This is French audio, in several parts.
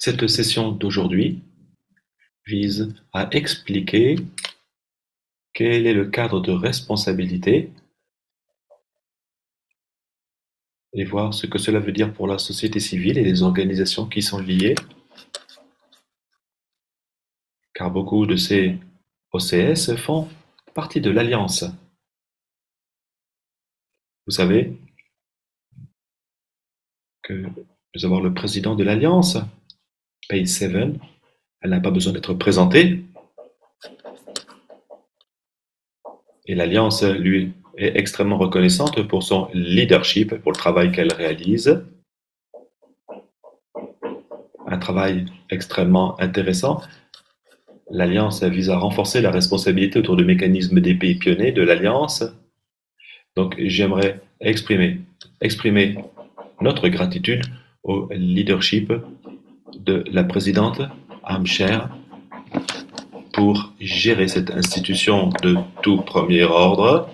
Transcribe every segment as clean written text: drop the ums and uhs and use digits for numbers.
Cette session d'aujourd'hui vise à expliquer quel est le cadre de responsabilité et voir ce que cela veut dire pour la société civile et les organisations qui sont liées, car beaucoup de ces OCS font partie de l'Alliance. Vous savez que nous avons le président de l'Alliance, Page 7, elle n'a pas besoin d'être présentée, et l'Alliance, lui, est extrêmement reconnaissante pour son leadership, pour le travail qu'elle réalise. Un travail extrêmement intéressant. L'Alliance vise à renforcer la responsabilité autour du mécanisme des pays pionniers de l'Alliance. Donc, j'aimerais exprimer notre gratitude au leadership de la présidente Amcher pour gérer cette institution de tout premier ordre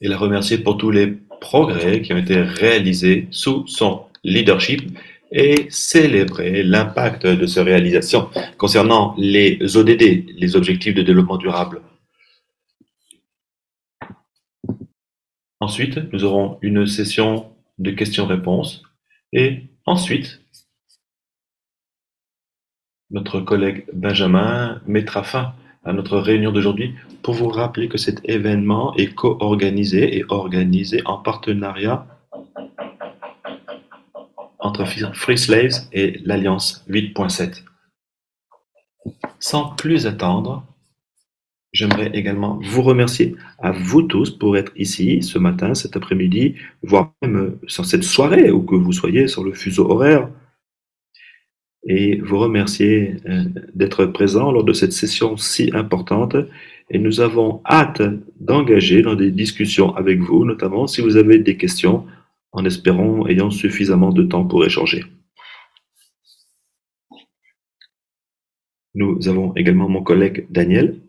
et la remercier pour tous les progrès qui ont été réalisés sous son leadership et célébrer l'impact de ces réalisations concernant les ODD, les objectifs de développement durable. Ensuite, nous aurons une session de questions-réponses et ensuite, notre collègue Benjamin mettra fin à notre réunion d'aujourd'hui pour vous rappeler que cet événement est co-organisé et organisé en partenariat entre Free Slaves et l'Alliance 8.7. Sans plus attendre, j'aimerais également vous remercier à vous tous pour être ici ce matin, cet après-midi, voire même sur cette soirée, où que vous soyez sur le fuseau horaire, et vous remercier d'être présents lors de cette session si importante. Et nous avons hâte d'engager dans des discussions avec vous, notamment si vous avez des questions, en espérant ayant suffisamment de temps pour échanger. Nous avons également mon collègue Daniel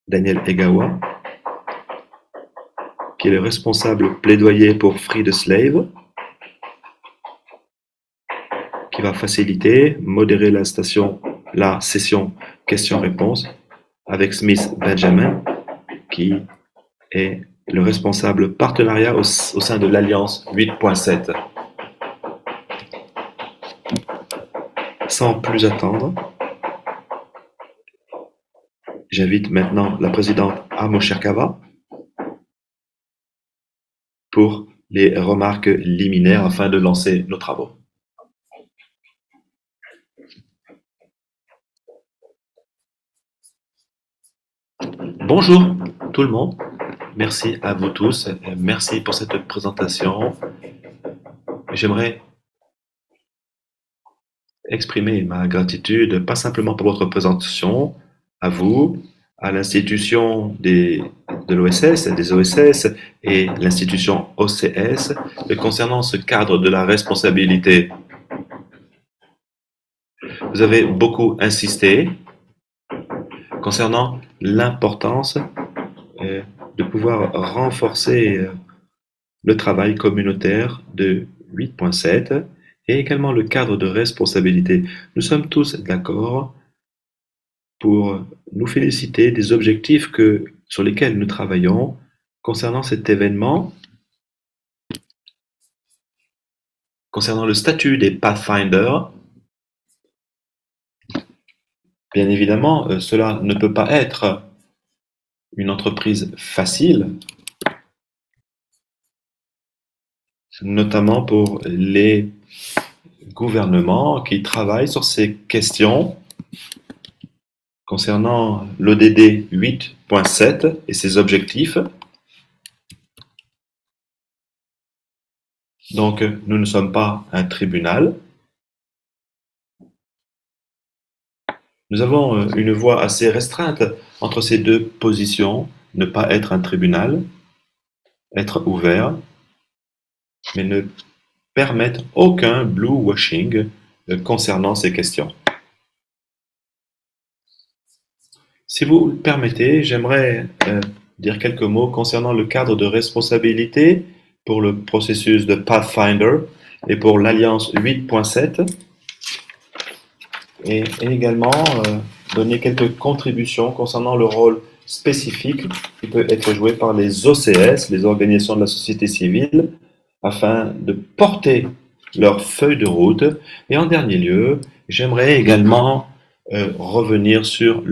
Egawa, qui est le responsable plaidoyer pour Free the Slave, qui va faciliter, modérer la session questions-réponses avec Smith Benjamin, qui est le responsable partenariat au sein de l'Alliance 8.7. Sans plus attendre, j'invite maintenant la présidente Amo Cherkava pour les remarques liminaires afin de lancer nos travaux. Bonjour tout le monde, merci à vous tous, merci pour cette présentation. J'aimerais exprimer ma gratitude, pas simplement pour votre présentation, à vous, à l'institution de l'OSS, des OSS et l'institution OCS, concernant ce cadre de la responsabilité. Vous avez beaucoup insisté concernant l'importance de pouvoir renforcer le travail communautaire de 8.7 et également le cadre de responsabilité. Nous sommes tous d'accord pour nous féliciter des objectifs sur lesquels nous travaillons concernant cet événement, concernant le statut des Pathfinders. Bien évidemment, cela ne peut pas être une entreprise facile, notamment pour les gouvernements qui travaillent sur ces questions concernant l'ODD 8.7 et ses objectifs. Donc, nous ne sommes pas un tribunal. Nous avons une voie assez restreinte entre ces deux positions, ne pas être un tribunal, être ouvert, mais ne permettre aucun blue washing concernant ces questions. Si vous le permettez, j'aimerais dire quelques mots concernant le cadre de responsabilité pour le processus de Pathfinder et pour l'Alliance 8.7, et également donner quelques contributions concernant le rôle spécifique qui peut être joué par les OCS, les organisations de la société civile, afin de porter leur feuille de route. Et en dernier lieu, j'aimerais également revenir sur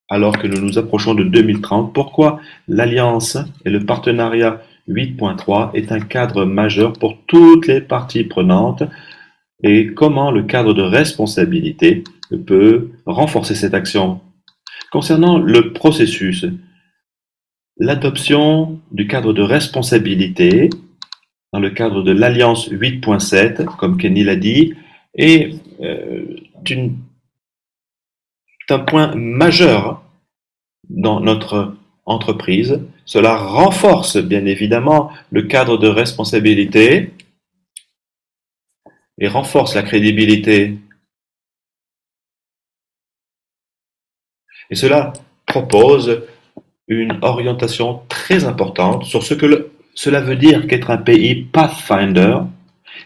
alors que nous nous approchons de 2030, pourquoi l'Alliance et le partenariat 8.3 est un cadre majeur pour toutes les parties prenantes et comment le cadre de responsabilité peut renforcer cette action. Concernant le processus, l'adoption du cadre de responsabilité dans le cadre de l'Alliance 8.7, comme Kenny l'a dit, est un point majeur dans notre entreprise. Cela renforce bien évidemment le cadre de responsabilité et renforce la crédibilité. Et cela propose une orientation très importante sur ce que cela veut dire qu'être un pays Pathfinder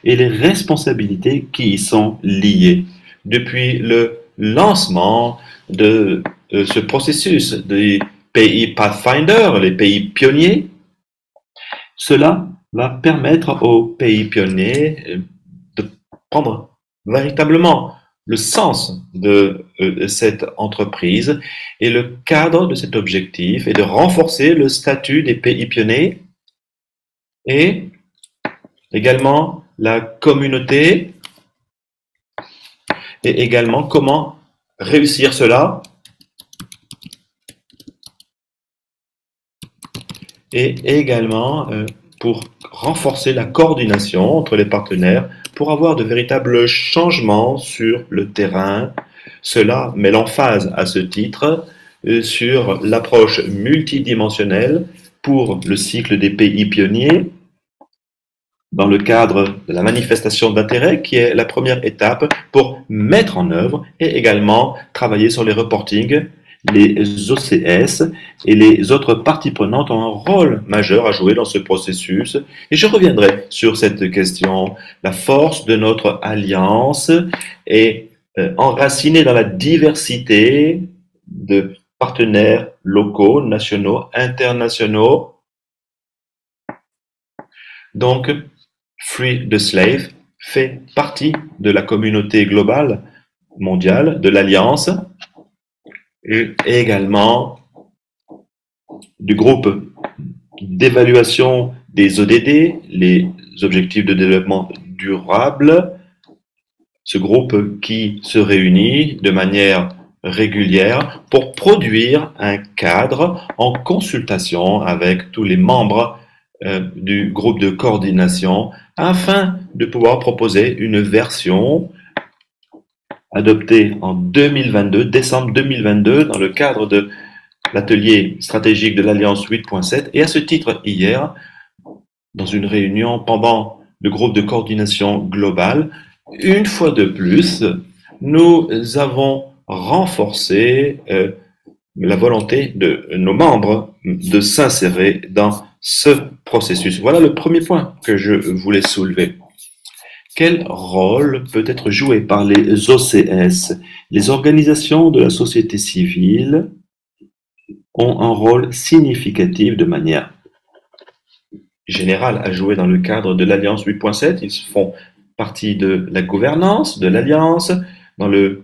et les responsabilités qui y sont liées. Depuis le lancement de ce processus des pays Pathfinder, les pays pionniers, cela va permettre aux pays pionniers de prendre véritablement le sens de cette entreprise et le cadre de cet objectif et de renforcer le statut des pays pionniers et également la communauté et également comment réussir cela et également pour renforcer la coordination entre les partenaires pour avoir de véritables changements sur le terrain. Cela met l'emphase à ce titre sur l'approche multidimensionnelle pour le cycle des pays pionniers dans le cadre de la manifestation d'intérêt qui est la première étape pour mettre en œuvre et également travailler sur les reportings. Les OCS et les autres parties prenantes ont un rôle majeur à jouer dans ce processus. Et je reviendrai sur cette question. La force de notre alliance est enracinée dans la diversité de partenaires locaux, nationaux, internationaux. Donc, Free the Slave fait partie de la communauté globale mondiale, de l'Alliance, et également du groupe d'évaluation des ODD, les objectifs de développement durable, ce groupe qui se réunit de manière régulière pour produire un cadre en consultation avec tous les membres du groupe de coordination afin de pouvoir proposer une version adoptée en 2022, décembre 2022, dans le cadre de l'atelier stratégique de l'Alliance 8.7. Et à ce titre, hier, dans une réunion pendant le groupe de coordination globale, une fois de plus, nous avons renforcé la volonté de nos membres de s'insérer dans ce processus. Voilà le premier point que je voulais soulever. Quel rôle peut être joué par les OCS? Les organisations de la société civile ont un rôle significatif de manière générale à jouer dans le cadre de l'Alliance 8.7. Ils font partie de la gouvernance de l'Alliance, dans le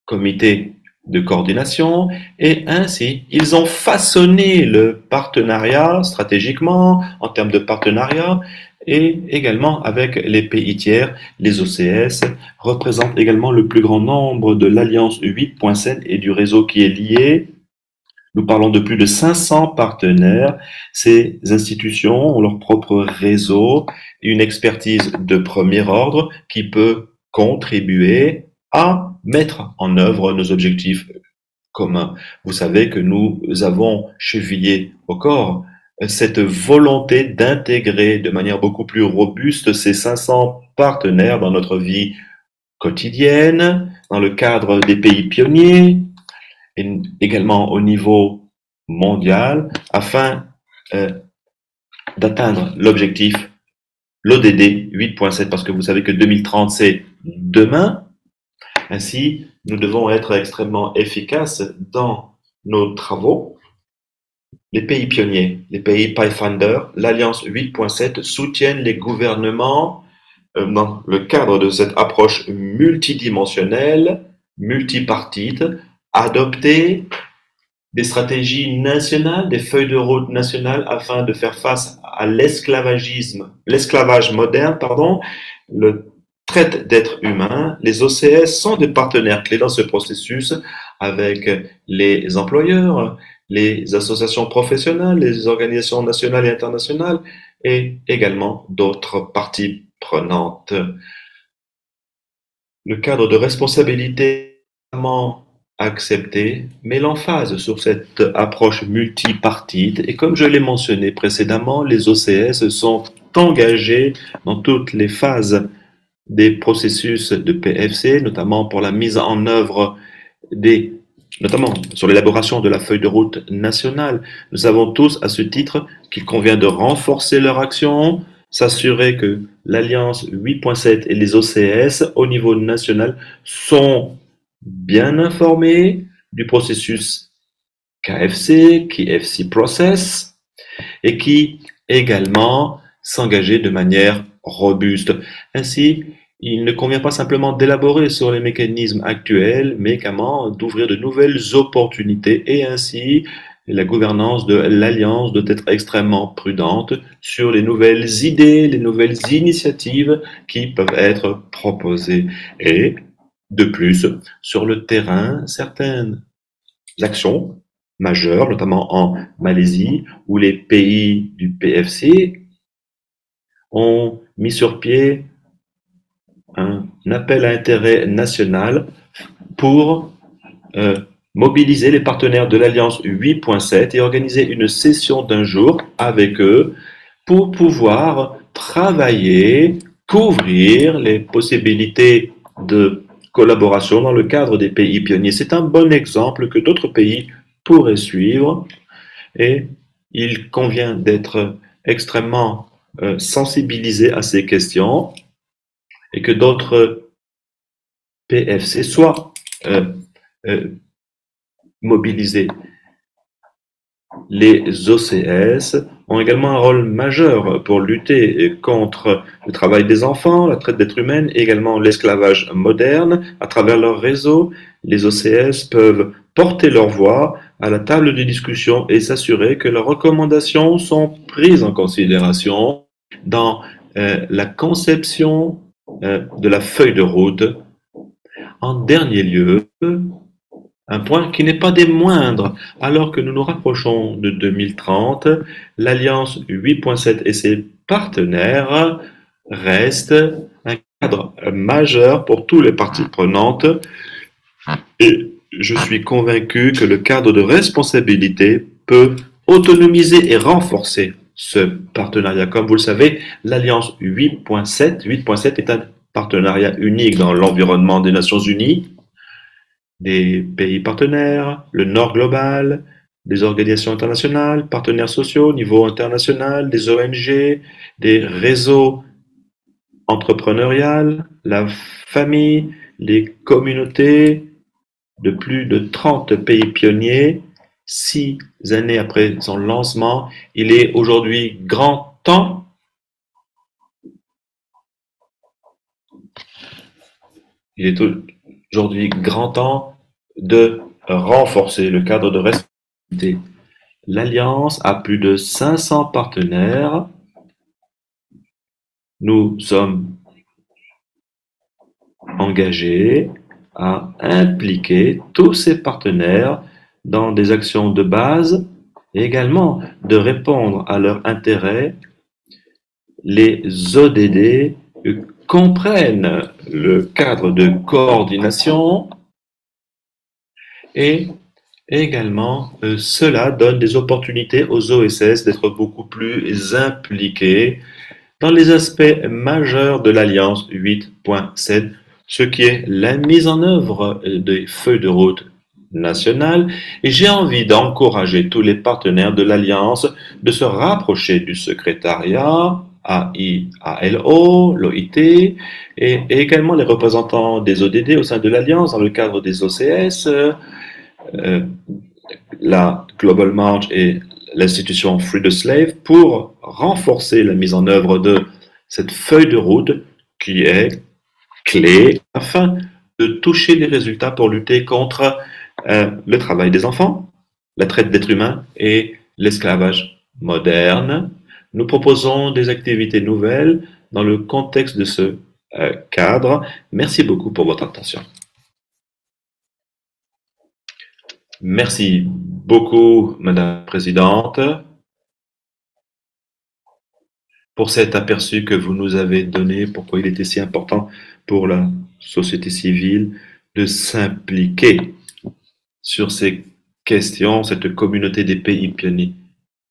comité de coordination, et ainsi, ils ont façonné le partenariat stratégiquement, en termes de partenariat, et également avec les pays tiers. Les OCS représentent également le plus grand nombre de l'Alliance 8.7 et du réseau qui est lié. Nous parlons de plus de 500 partenaires. Ces institutions ont leur propre réseau et une expertise de premier ordre qui peut contribuer à mettre en œuvre nos objectifs communs. Vous savez que nous avons chevillé au corps cette volonté d'intégrer de manière beaucoup plus robuste ces 500 partenaires dans notre vie quotidienne, dans le cadre des pays pionniers, et également au niveau mondial, afin d'atteindre l'objectif l'ODD 8.7, parce que vous savez que 2030, c'est demain. Ainsi, nous devons être extrêmement efficaces dans nos travaux. Les pays pionniers, les pays Pathfinder, l'Alliance 8.7 soutiennent les gouvernements dans le cadre de cette approche multidimensionnelle, multipartite, adopter des stratégies nationales, des feuilles de route nationales afin de faire face à l'esclavage moderne, le traite d'êtres humains. Les OCS sont des partenaires clés dans ce processus avec les employeurs, les associations professionnelles, les organisations nationales et internationales et également d'autres parties prenantes. Le cadre de responsabilité est accepté met l'emphase sur cette approche multipartite et comme je l'ai mentionné précédemment, les OCS sont engagés dans toutes les phases des processus de PFC, notamment pour la mise en œuvre notamment sur l'élaboration de la feuille de route nationale. Nous savons tous à ce titre qu'il convient de renforcer leur action, s'assurer que l'Alliance 8.7 et les OCS au niveau national sont bien informés du processus KFC, KFC Process, et qui également s'engager de manière robuste. Ainsi, il ne convient pas simplement d'élaborer sur les mécanismes actuels, mais également d'ouvrir de nouvelles opportunités et ainsi la gouvernance de l'Alliance doit être extrêmement prudente sur les nouvelles idées, les nouvelles initiatives qui peuvent être proposées. Et de plus, sur le terrain, certaines actions majeures, notamment en Malaisie, où les pays du PFC ont mis sur pied un appel à intérêt national pour mobiliser les partenaires de l'Alliance 8.7 et organiser une session d'un jour avec eux pour pouvoir travailler, couvrir les possibilités de collaboration dans le cadre des pays pionniers. C'est un bon exemple que d'autres pays pourraient suivre et il convient d'être extrêmement sensibilisé à ces questions et que d'autres PFC soient mobilisés. Les OCS ont également un rôle majeur pour lutter contre le travail des enfants, la traite d'êtres humains, et également l'esclavage moderne. À travers leur réseau, les OCS peuvent porter leur voix à la table de discussion et s'assurer que leurs recommandations sont prises en considération dans la conception de la feuille de route. En dernier lieu, un point qui n'est pas des moindres, alors que nous nous rapprochons de 2030, l'Alliance 8.7 et ses partenaires restent un cadre majeur pour toutes les parties prenantes et je suis convaincu que le cadre de responsabilité peut autonomiser et renforcer ce partenariat. Comme vous le savez, l'Alliance 8.7 est un partenariat unique dans l'environnement des Nations Unies, des pays partenaires, le Nord global, des organisations internationales, partenaires sociaux au niveau international, des ONG, des réseaux entrepreneuriaux, la famille, les communautés de plus de 30 pays pionniers. 6 années après son lancement, il est aujourd'hui grand temps de renforcer le cadre de responsabilité. L'Alliance a plus de 500 partenaires. Nous sommes engagés à impliquer tous ces partenaires dans des actions de base et également de répondre à leurs intérêts. Les ODD comprennent le cadre de coordination et également cela donne des opportunités aux OSS d'être beaucoup plus impliqués dans les aspects majeurs de l'Alliance 8.7, ce qui est la mise en œuvre des feuilles de route nationales. Et j'ai envie d'encourager tous les partenaires de l'Alliance de se rapprocher du secrétariat AIALO, l'OIT, et également les représentants des ODD au sein de l'Alliance dans le cadre des OCS, la Global March et l'institution Free the Slave pour renforcer la mise en œuvre de cette feuille de route qui est clé afin de toucher les résultats pour lutter contre le travail des enfants, la traite d'êtres humains et l'esclavage moderne. Nous proposons des activités nouvelles dans le contexte de ce cadre. Merci beaucoup pour votre attention. Merci beaucoup, Madame la Présidente, pour cet aperçu que vous nous avez donné, pourquoi il était si important pour la société civile de s'impliquer sur ces questions, cette communauté des pays pionniers.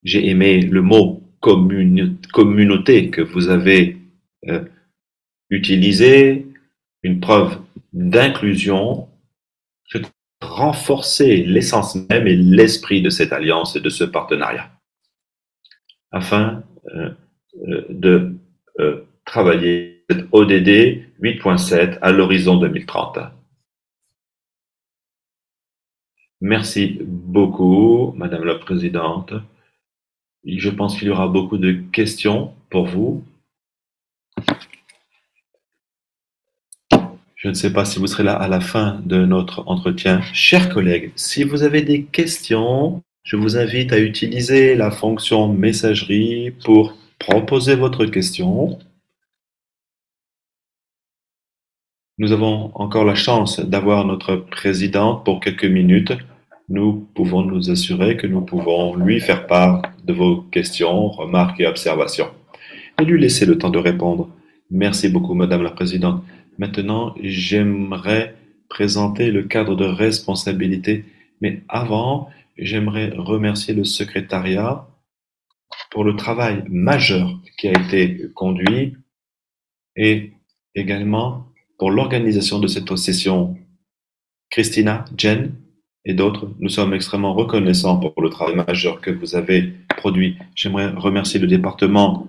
J'ai aimé le mot communauté que vous avez utilisé, une preuve d'inclusion, renforcer l'essence même et l'esprit de cette alliance et de ce partenariat, afin de travailler cette ODD 8.7 à l'horizon 2030. Merci beaucoup, Madame la Présidente. Je pense qu'il y aura beaucoup de questions pour vous. Je ne sais pas si vous serez là à la fin de notre entretien. Chers collègues, si vous avez des questions, je vous invite à utiliser la fonction messagerie pour proposer votre question. Nous avons encore la chance d'avoir notre présidente pour quelques minutes. Nous pouvons nous assurer que nous pouvons lui faire part de vos questions, remarques et observations et lui laisser le temps de répondre. Merci beaucoup, Madame la Présidente. Maintenant, j'aimerais présenter le cadre de responsabilité, mais avant, j'aimerais remercier le secrétariat pour le travail majeur qui a été conduit et également pour l'organisation de cette session. Christina, Jen et d'autres, nous sommes extrêmement reconnaissants pour le travail majeur que vous avez produit. J'aimerais remercier le département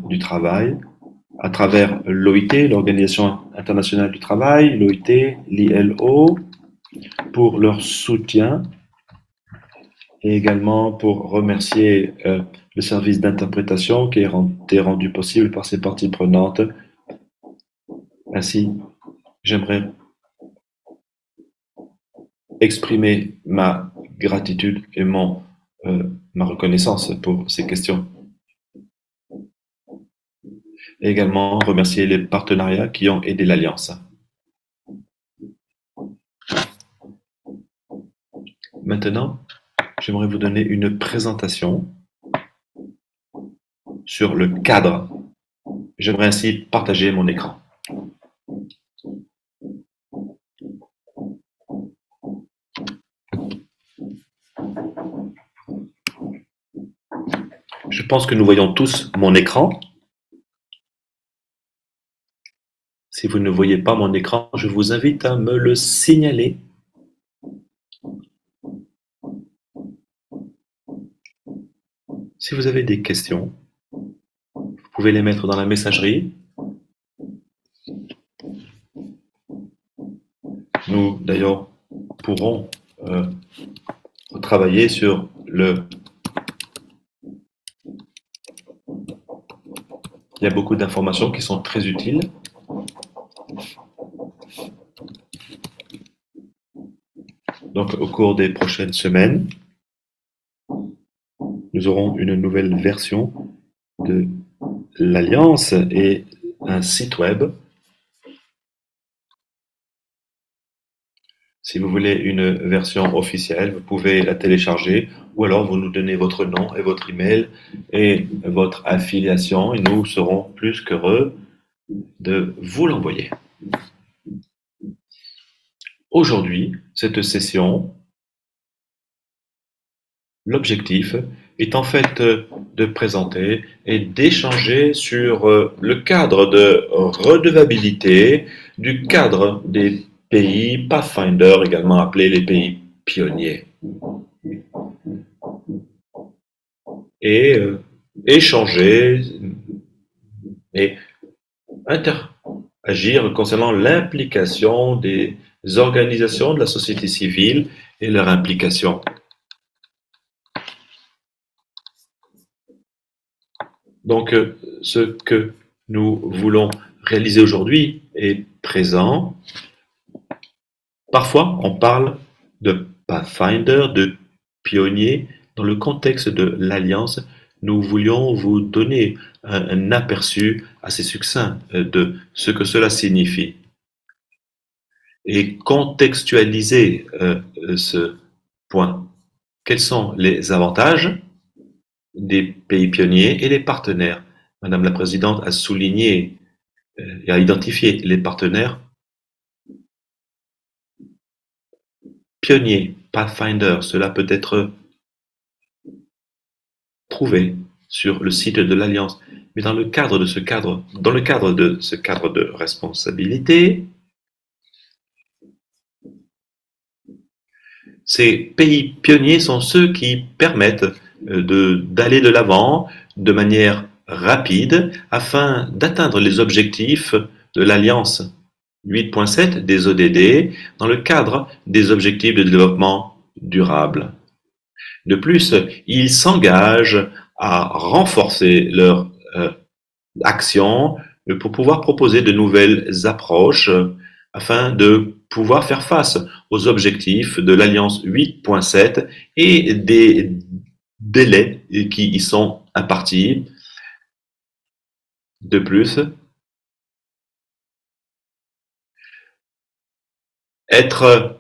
du travail, à travers l'OIT, l'Organisation internationale du travail, l'OIT, l'ILO, pour leur soutien et également pour remercier le service d'interprétation qui a été rendu possible par ces parties prenantes. Ainsi, j'aimerais exprimer ma gratitude et ma reconnaissance pour ces questions. Et également remercier les partenariats qui ont aidé l'Alliance. Maintenant, j'aimerais vous donner une présentation sur le cadre. J'aimerais ainsi partager mon écran. Je pense que nous voyons tous mon écran. Si vous ne voyez pas mon écran, je vous invite à me le signaler. Si vous avez des questions, vous pouvez les mettre dans la messagerie. Nous, d'ailleurs, pourrons travailler sur le... Il y a beaucoup d'informations qui sont très utiles. Donc, au cours des prochaines semaines, nous aurons une nouvelle version de l'Alliance et un site web. Si vous voulez une version officielle, vous pouvez la télécharger ou alors vous nous donnez votre nom et votre email et votre affiliation et nous serons plus qu'heureux de vous l'envoyer. Aujourd'hui, cette session, l'objectif est en fait de présenter et d'échanger sur le cadre de redevabilité du cadre des pays Pathfinder, également appelés les pays pionniers. Et échanger et agir concernant l'implication des organisations de la société civile et leur implication. Donc, ce que nous voulons réaliser aujourd'hui est présent. Parfois, on parle de Pathfinder, de pionnier. Dans le contexte de l'Alliance, nous voulions vous donner un aperçu assez succinct de ce que cela signifie et contextualiser ce point. Quels sont les avantages des pays pionniers et les partenaires? Madame la Présidente a souligné et a identifié les partenaires. Pionnier, Pathfinder, cela peut être prouvé sur le site de l'Alliance. Mais dans le cadre de ce cadre de responsabilité, ces pays pionniers sont ceux qui permettent d'aller de l'avant de manière rapide afin d'atteindre les objectifs de l'Alliance 8.7 des ODD dans le cadre des objectifs de développement durable. De plus, ils s'engagent à renforcer leur action pour pouvoir proposer de nouvelles approches afin de pouvoir faire face aux objectifs de l'Alliance 8.7 et des délais qui y sont impartis. De plus, être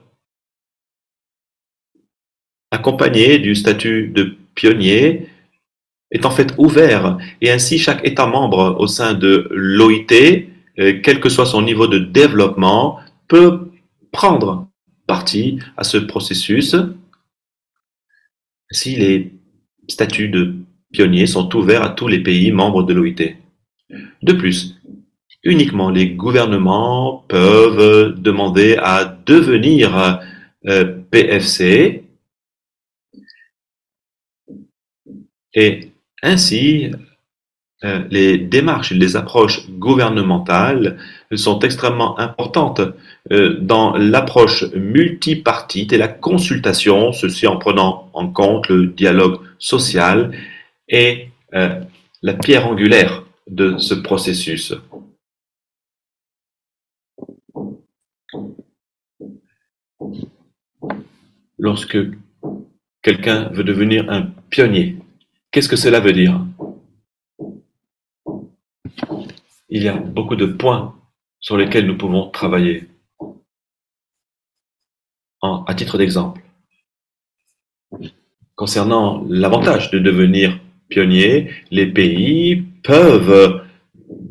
accompagné du statut de pionnier est en fait ouvert et ainsi chaque État membre au sein de l'OIT, quel que soit son niveau de développement, peut prendre partie à ce processus. Si les statuts de pionniers sont ouverts à tous les pays membres de l'OIT. De plus, uniquement les gouvernements peuvent demander à devenir PFC et ainsi les démarches et les approches gouvernementales sont extrêmement importantes dans l'approche multipartite et la consultation, ceci en prenant en compte le dialogue social et la pierre angulaire de ce processus. Lorsque quelqu'un veut devenir un pionnier, qu'est-ce que cela veut dire? Il y a beaucoup de points sur lesquels nous pouvons travailler. À titre d'exemple, concernant l'avantage de devenir pionnier, les pays peuvent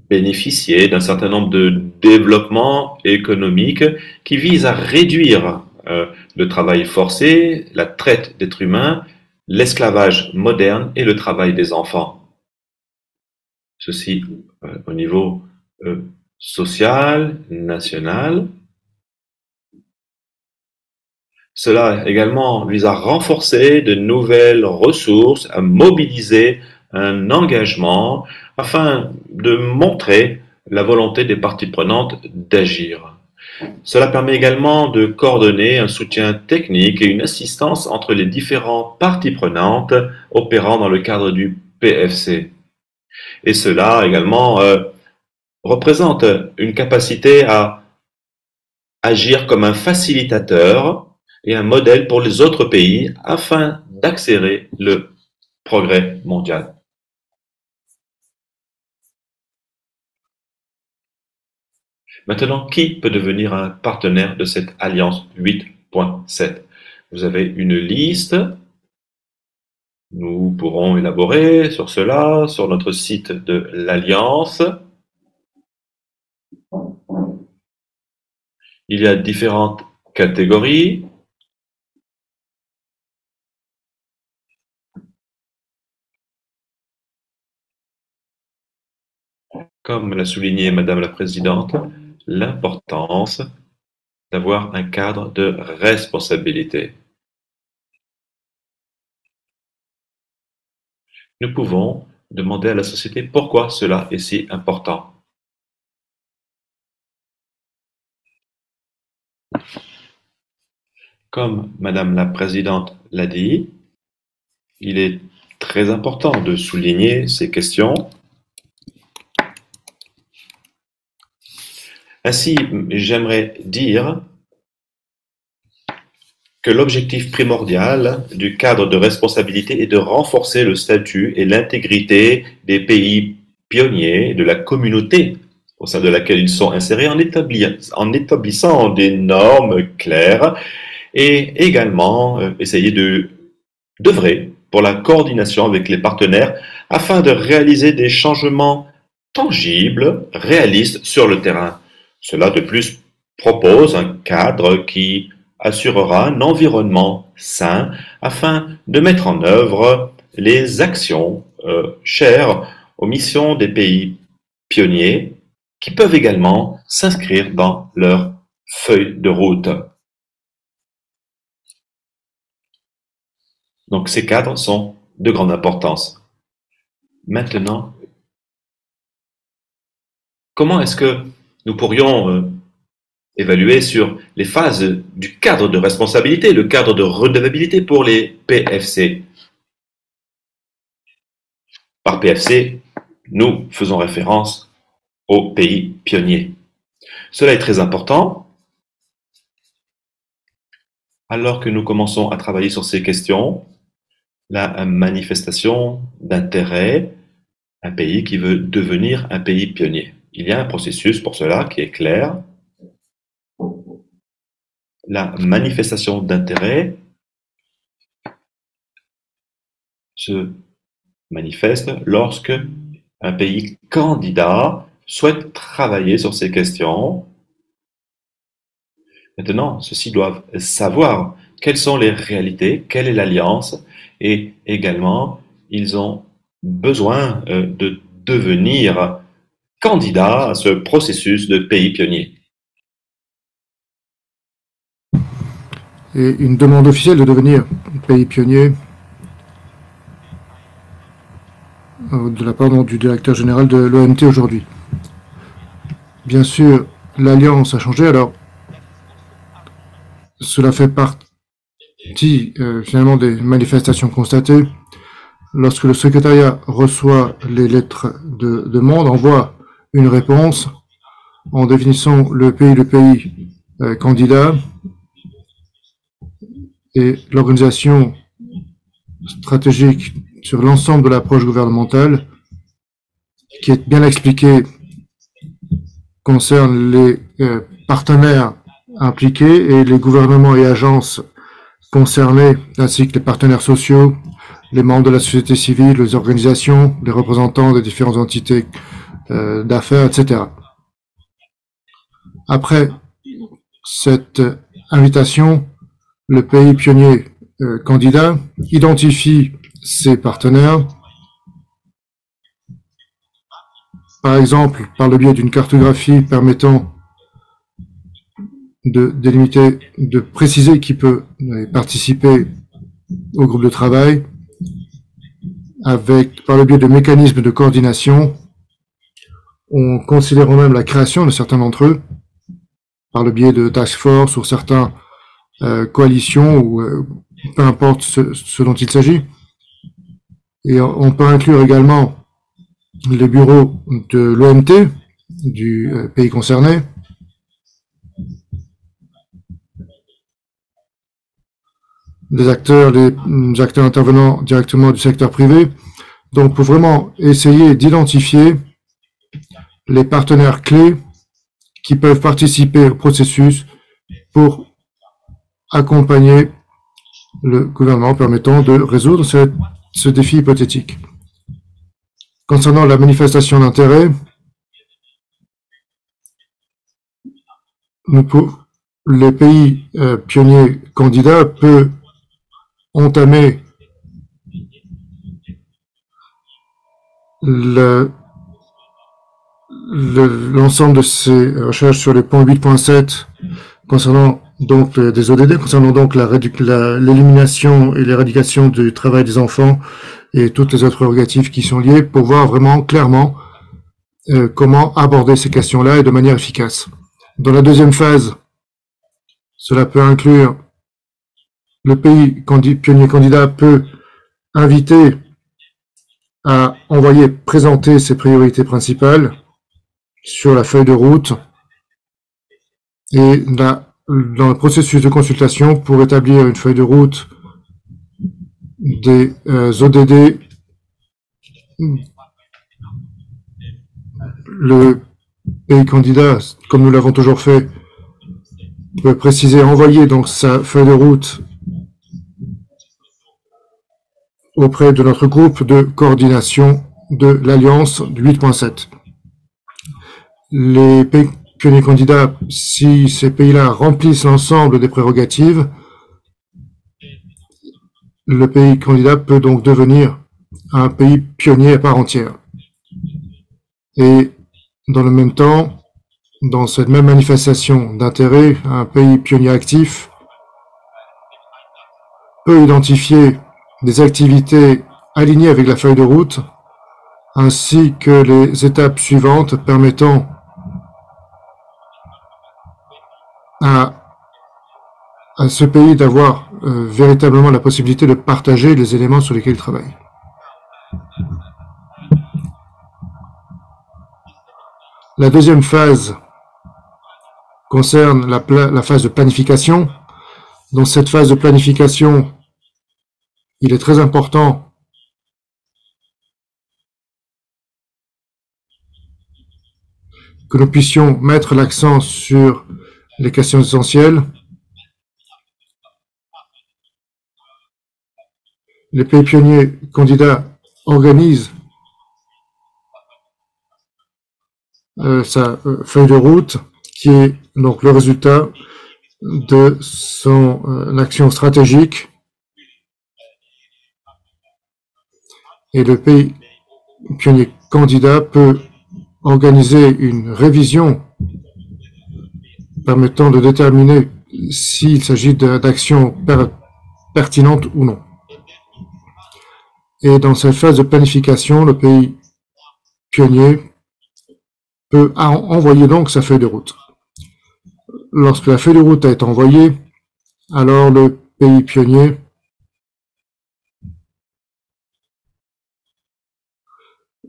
bénéficier d'un certain nombre de développements économiques qui visent à réduire le travail forcé, la traite d'êtres humains, l'esclavage moderne et le travail des enfants. Ceci au niveau social, national. Cela également vise à renforcer de nouvelles ressources, à mobiliser un engagement afin de montrer la volonté des parties prenantes d'agir. Cela permet également de coordonner un soutien technique et une assistance entre les différentes parties prenantes opérant dans le cadre du PFC. Et cela également représente une capacité à agir comme un facilitateur et un modèle pour les autres pays afin d'accélérer le progrès mondial. Maintenant, qui peut devenir un partenaire de cette Alliance 8.7? Vous avez une liste. Nous pourrons élaborer sur cela sur notre site de l'Alliance. Il y a différentes catégories. Comme l'a souligné Madame la Présidente, l'importance d'avoir un cadre de responsabilité. Nous pouvons demander à la société pourquoi cela est si important. Comme Madame la Présidente l'a dit, il est très important de souligner ces questions. Ainsi, j'aimerais dire que l'objectif primordial du cadre de responsabilité est de renforcer le statut et l'intégrité des pays pionniers, de la communauté au sein de laquelle ils sont insérés, en établissant des normes claires et également essayer d'œuvrer pour la coordination avec les partenaires afin de réaliser des changements tangibles, réalistes sur le terrain. Cela de plus propose un cadre qui assurera un environnement sain afin de mettre en œuvre les actions chères aux missions des pays pionniers qui peuvent également s'inscrire dans leur feuille de route. Donc ces cadres sont de grande importance. Maintenant, comment est-ce que nous pourrions évaluer sur les phases du cadre de responsabilité, le cadre de redevabilité pour les PFC? Par PFC, nous faisons référence aux pays pionniers. Cela est très important. Alors que nous commençons à travailler sur ces questions, la manifestation d'intérêt, un pays qui veut devenir un pays pionnier. Il y a un processus pour cela qui est clair. La manifestation d'intérêt se manifeste lorsque un pays candidat souhaite travailler sur ces questions. Maintenant, ceux-ci doivent savoir quelles sont les réalités, quelle est l'alliance, et également, ils ont besoin de devenir candidats à ce processus de pays pionnier. Et une demande officielle de devenir pays pionnier de la part du directeur général de l'OMT aujourd'hui. Bien sûr, l'alliance a changé, alors cela fait partie finalement des manifestations constatées. Lorsque le secrétariat reçoit les lettres de demande, envoie une réponse en définissant le pays candidat et l'organisation stratégique sur l'ensemble de l'approche gouvernementale qui est bien expliquée concerne les partenaires impliqués et les gouvernements et agences concernés, ainsi que les partenaires sociaux, les membres de la société civile, les organisations, les représentants des différentes entités d'affaires, etc. Après cette invitation, le pays pionnier candidat identifie ses partenaires, par exemple par le biais d'une cartographie permettant de délimiter, de préciser qui peut participer au groupe de travail, par le biais de mécanismes de coordination, en considérant même la création de certains d'entre eux, par le biais de task force ou certaines coalitions, ou peu importe ce dont il s'agit. Et on peut inclure également les bureaux de l'OMT, du pays concerné, les acteurs intervenant directement du secteur privé, donc pour vraiment essayer d'identifier les partenaires clés qui peuvent participer au processus pour accompagner le gouvernement permettant de résoudre ce défi hypothétique. Concernant la manifestation d'intérêt, les pays pionniers candidats peuvent entamer l'ensemble de ces recherches sur le point 8.7 concernant donc des ODD, concernant donc l'élimination et l'éradication du travail des enfants, et toutes les autres prérogatives qui sont liées pour voir vraiment clairement comment aborder ces questions-là et de manière efficace. Dans la deuxième phase, cela peut inclure le pays pionnier candidat peut inviter à envoyer, présenter ses priorités principales sur la feuille de route et dans le processus de consultation pour établir une feuille de route des ODD, le pays candidat, comme nous l'avons toujours fait, peut préciser, envoyer donc sa feuille de route auprès de notre groupe de coordination de l'Alliance 8.7. Les pays pionniers candidats, si ces pays-là remplissent l'ensemble des prérogatives, le pays candidat peut donc devenir un pays pionnier à part entière. Et dans le même temps, dans cette même manifestation d'intérêt, un pays pionnier actif peut identifier des activités alignées avec la feuille de route, ainsi que les étapes suivantes permettant à ce pays d'avoir véritablement la possibilité de partager les éléments sur lesquels il travaille. La deuxième phase concerne la phase de planification. Dans cette phase de planification, il est très important que nous puissions mettre l'accent sur les questions essentielles. Les pays pionniers candidats organisent sa feuille de route, qui est donc le résultat de son action stratégique. Et le pays pionnier candidat peut organiser une révision permettant de déterminer s'il s'agit d'actions pertinentes ou non. Et dans cette phase de planification, le pays pionnier peut envoyer donc sa feuille de route. Lorsque la feuille de route a été envoyée, alors le pays pionnier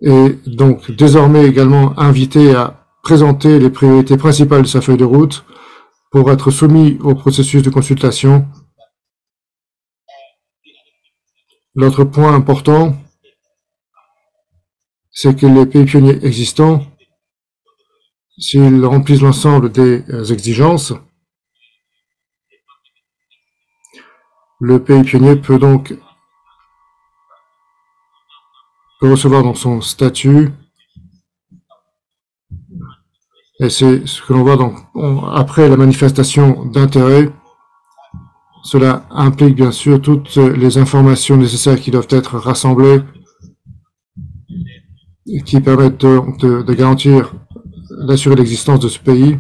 est donc désormais également invité à présenter les priorités principales de sa feuille de route pour être soumis au processus de consultation. L'autre point important, c'est que les pays pionniers existants, s'ils remplissent l'ensemble des exigences, le pays pionnier peut donc recevoir dans son statut, et c'est ce que l'on voit après la manifestation d'intérêt. Cela implique bien sûr toutes les informations nécessaires qui doivent être rassemblées et qui permettent de garantir, d'assurer l'existence de ce pays.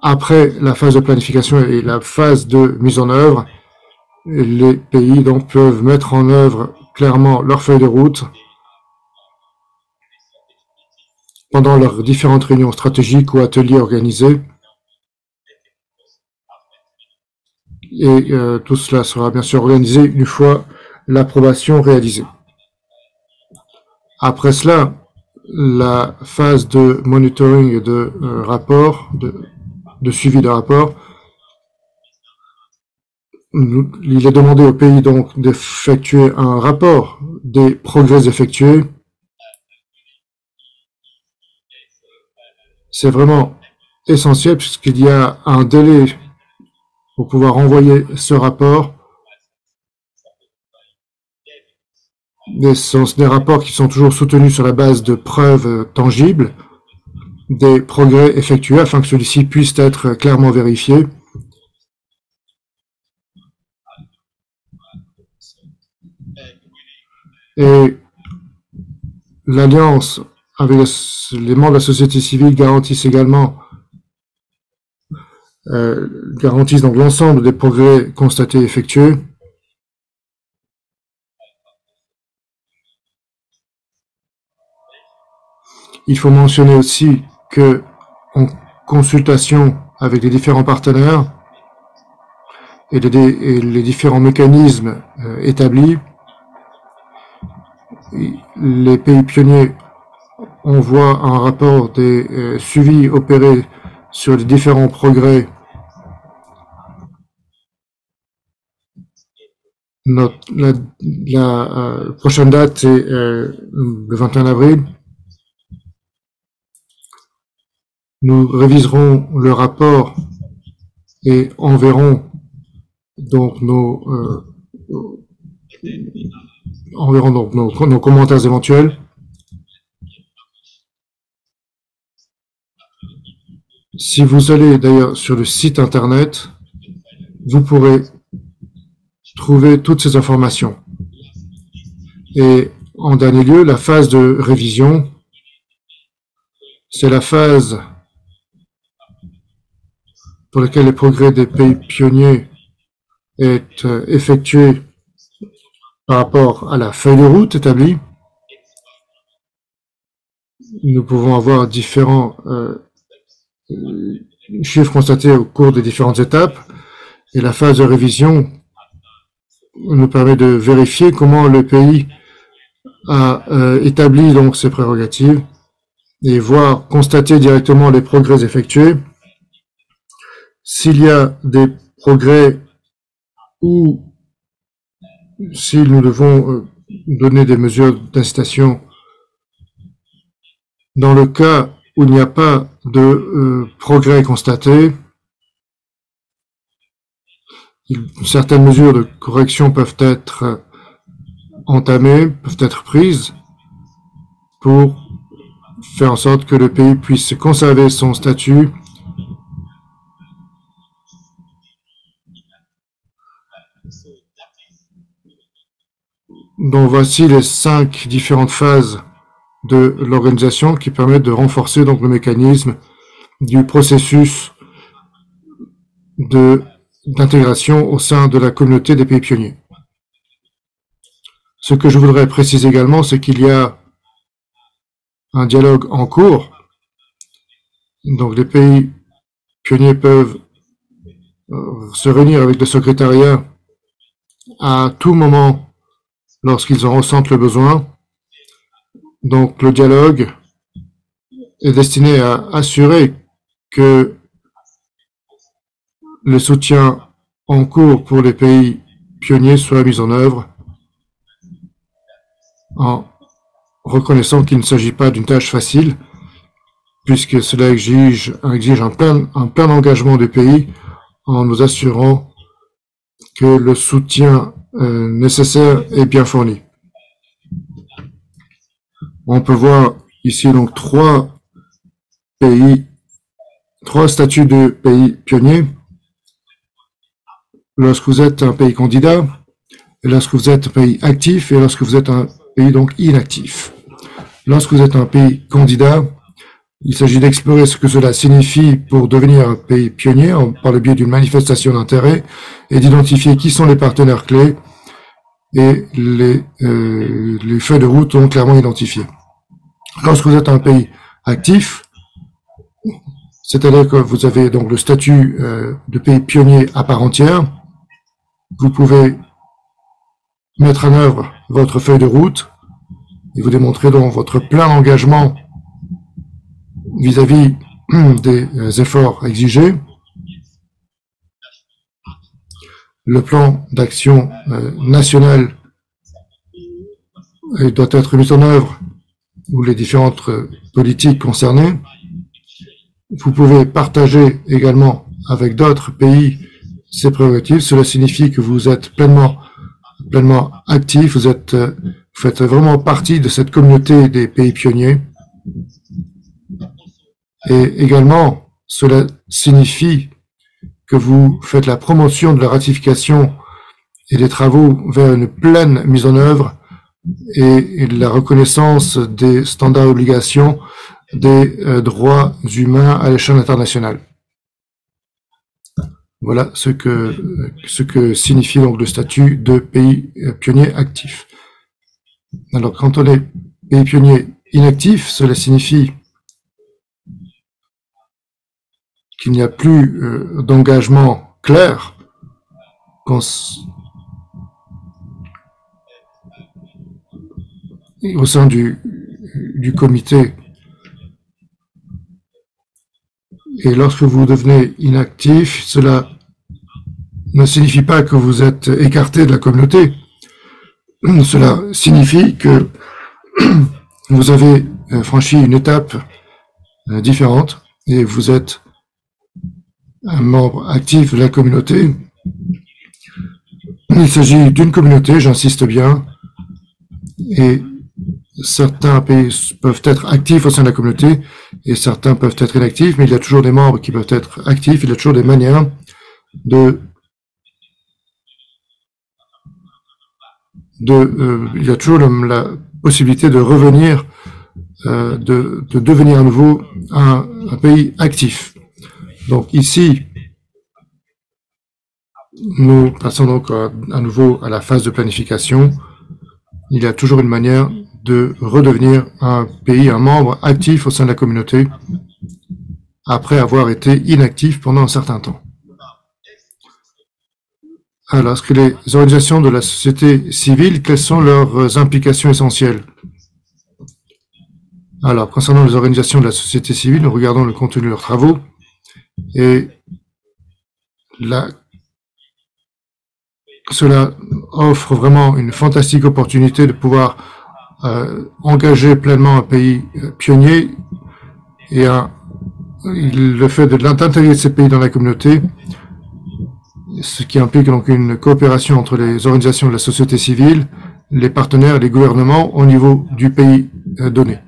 Après la phase de planification et la phase de mise en œuvre, les pays donc peuvent mettre en œuvre clairement leur feuille de route pendant leurs différentes réunions stratégiques ou ateliers organisés. Et tout cela sera bien sûr organisé une fois l'approbation réalisée. Après cela, la phase de monitoring et de rapport, de suivi de rapport, il est demandé au pays donc d'effectuer un rapport des progrès effectués. C'est vraiment essentiel puisqu'il y a un délai pour pouvoir envoyer ce rapport. Ce sont des rapports qui sont toujours soutenus sur la base de preuves tangibles, des progrès effectués afin que celui-ci puisse être clairement vérifié. Et l'Alliance avec les membres de la société civile garantissent donc l'ensemble des progrès constatés et effectués. Il faut mentionner aussi que, en consultation avec les différents partenaires et les différents mécanismes établis, les pays pionniers envoient un rapport des suivis opérés sur les différents progrès. La prochaine date est le 21 avril. Nous réviserons le rapport et enverrons donc nos commentaires éventuels. Si vous allez d'ailleurs sur le site internet, vous pourrez trouver toutes ces informations. Et en dernier lieu, la phase de révision, c'est la phase pour laquelle les progrès des pays pionniers est effectué par rapport à la feuille de route établie. Nous pouvons avoir différents chiffres constatés au cours des différentes étapes, et la phase de révision nous permet de vérifier comment le pays a établi donc ses prérogatives et voir, constater directement les progrès effectués. S'il y a des progrès ou si nous devons donner des mesures d'incitation dans le cas où il n'y a pas de progrès constaté, certaines mesures de correction peuvent être entamées, peuvent être prises pour faire en sorte que le pays puisse conserver son statut Donc voici les 5 différentes phases de l'organisation qui permettent de renforcer donc le mécanisme du processus d'intégration au sein de la communauté des pays pionniers. Ce que je voudrais préciser également, c'est qu'il y a un dialogue en cours. Donc les pays pionniers peuvent se réunir avec le secrétariat à tout moment lorsqu'ils en ressentent le besoin. Donc le dialogue est destiné à assurer que le soutien en cours pour les pays pionniers soit mis en œuvre en reconnaissant qu'il ne s'agit pas d'une tâche facile, puisque cela exige un plein engagement des pays en nous assurant que le soutien nécessaire est bien fourni. On peut voir ici donc trois statuts de pays pionniers. Lorsque vous êtes un pays candidat, lorsque vous êtes un pays actif et lorsque vous êtes un pays donc inactif. Lorsque vous êtes un pays candidat, il s'agit d'explorer ce que cela signifie pour devenir un pays pionnier par le biais d'une manifestation d'intérêt et d'identifier qui sont les partenaires clés et les feuilles de route sont clairement identifiées. Lorsque vous êtes un pays actif, c'est-à-dire que vous avez donc le statut de pays pionnier à part entière, vous pouvez mettre en œuvre votre feuille de route et vous démontrer donc votre plein engagement vis-à-vis des efforts exigés. Le plan d'action national doit être mis en œuvre ou les différentes politiques concernées. Vous pouvez partager également avec d'autres pays ces prérogatives. Cela signifie que vous êtes pleinement actif, vous faites vraiment partie de cette communauté des pays pionniers. Et également, cela signifie que vous faites la promotion de la ratification et des travaux vers une pleine mise en œuvre et la reconnaissance des standards et obligations des droits humains à l'échelle internationale. Voilà ce que signifie donc le statut de pays pionnier actif. Alors, quand on est pays pionnier inactif, cela signifie qu'il n'y a plus d'engagement clair au sein du comité. Et lorsque vous devenez inactif, cela ne signifie pas que vous êtes écarté de la communauté. Cela signifie que vous avez franchi une étape différente et vous êtes un membre actif de la communauté. Il s'agit d'une communauté, j'insiste bien, et certains pays peuvent être actifs au sein de la communauté et certains peuvent être inactifs, mais il y a toujours des membres qui peuvent être actifs, il y a toujours des manières il y a toujours la possibilité de revenir, de devenir à nouveau un pays actif. Donc ici, nous passons donc à nouveau à la phase de planification. Il y a toujours une manière de redevenir un pays, un membre actif au sein de la communauté après avoir été inactif pendant un certain temps. Alors, est-ce que les organisations de la société civile, quelles sont leurs implications essentielles? Alors, concernant les organisations de la société civile, nous regardons le contenu de leurs travaux et cela offre vraiment une fantastique opportunité de pouvoir engager pleinement un pays pionnier et le fait d'intégrer ces pays dans la communauté, ce qui implique donc une coopération entre les organisations de la société civile, les partenaires et les gouvernements au niveau du pays donné.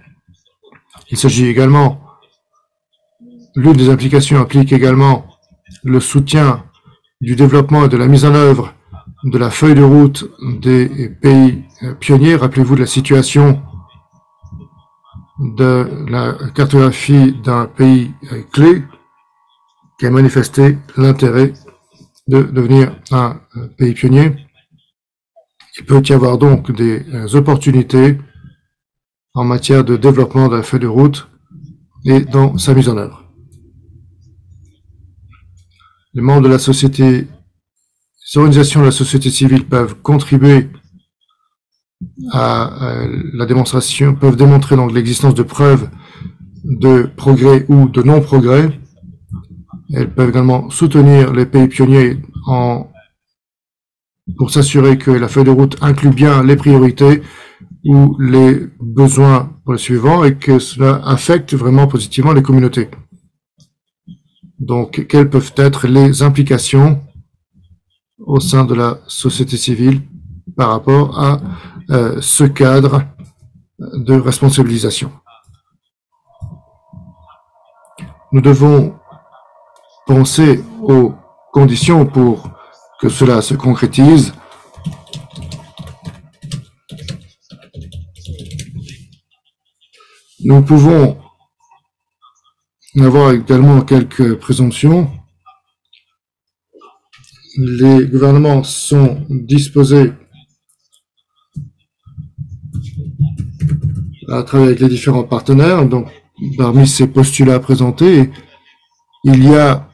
Il s'agit également, l'une des implications implique également le soutien du développement et de la mise en œuvre de la feuille de route des pays pionniers. Rappelez-vous de la situation de la cartographie d'un pays clé qui a manifesté l'intérêt de devenir un pays pionnier. Il peut y avoir donc des opportunités en matière de développement de la feuille de route et dans sa mise en œuvre. Les membres de la société, les organisations de la société civile peuvent contribuer à la démonstration, peuvent démontrer donc l'existence de preuves de progrès ou de non-progrès. Elles peuvent également soutenir les pays pionniers pour s'assurer que la feuille de route inclut bien les priorités ou les besoins pour le suivant et que cela affecte vraiment positivement les communautés. Donc, quelles peuvent être les implications au sein de la société civile par rapport à ce cadre de responsabilisation? Nous devons penser aux conditions pour que cela se concrétise. Nous pouvons avoir également quelques présomptions. Les gouvernements sont disposés à travailler avec les différents partenaires. Donc, parmi ces postulats présentés, il y a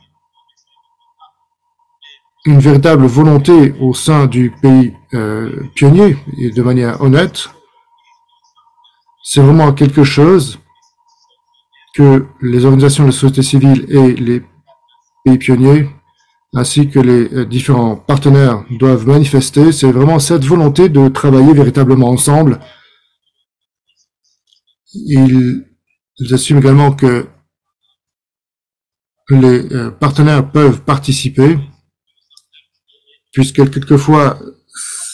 une véritable volonté au sein du pays pionnier et de manière honnête. C'est vraiment quelque chose que les organisations de la société civile et les pays pionniers, ainsi que les différents partenaires doivent manifester. C'est vraiment cette volonté de travailler véritablement ensemble. Ils assument également que les partenaires peuvent participer, puisque quelquefois,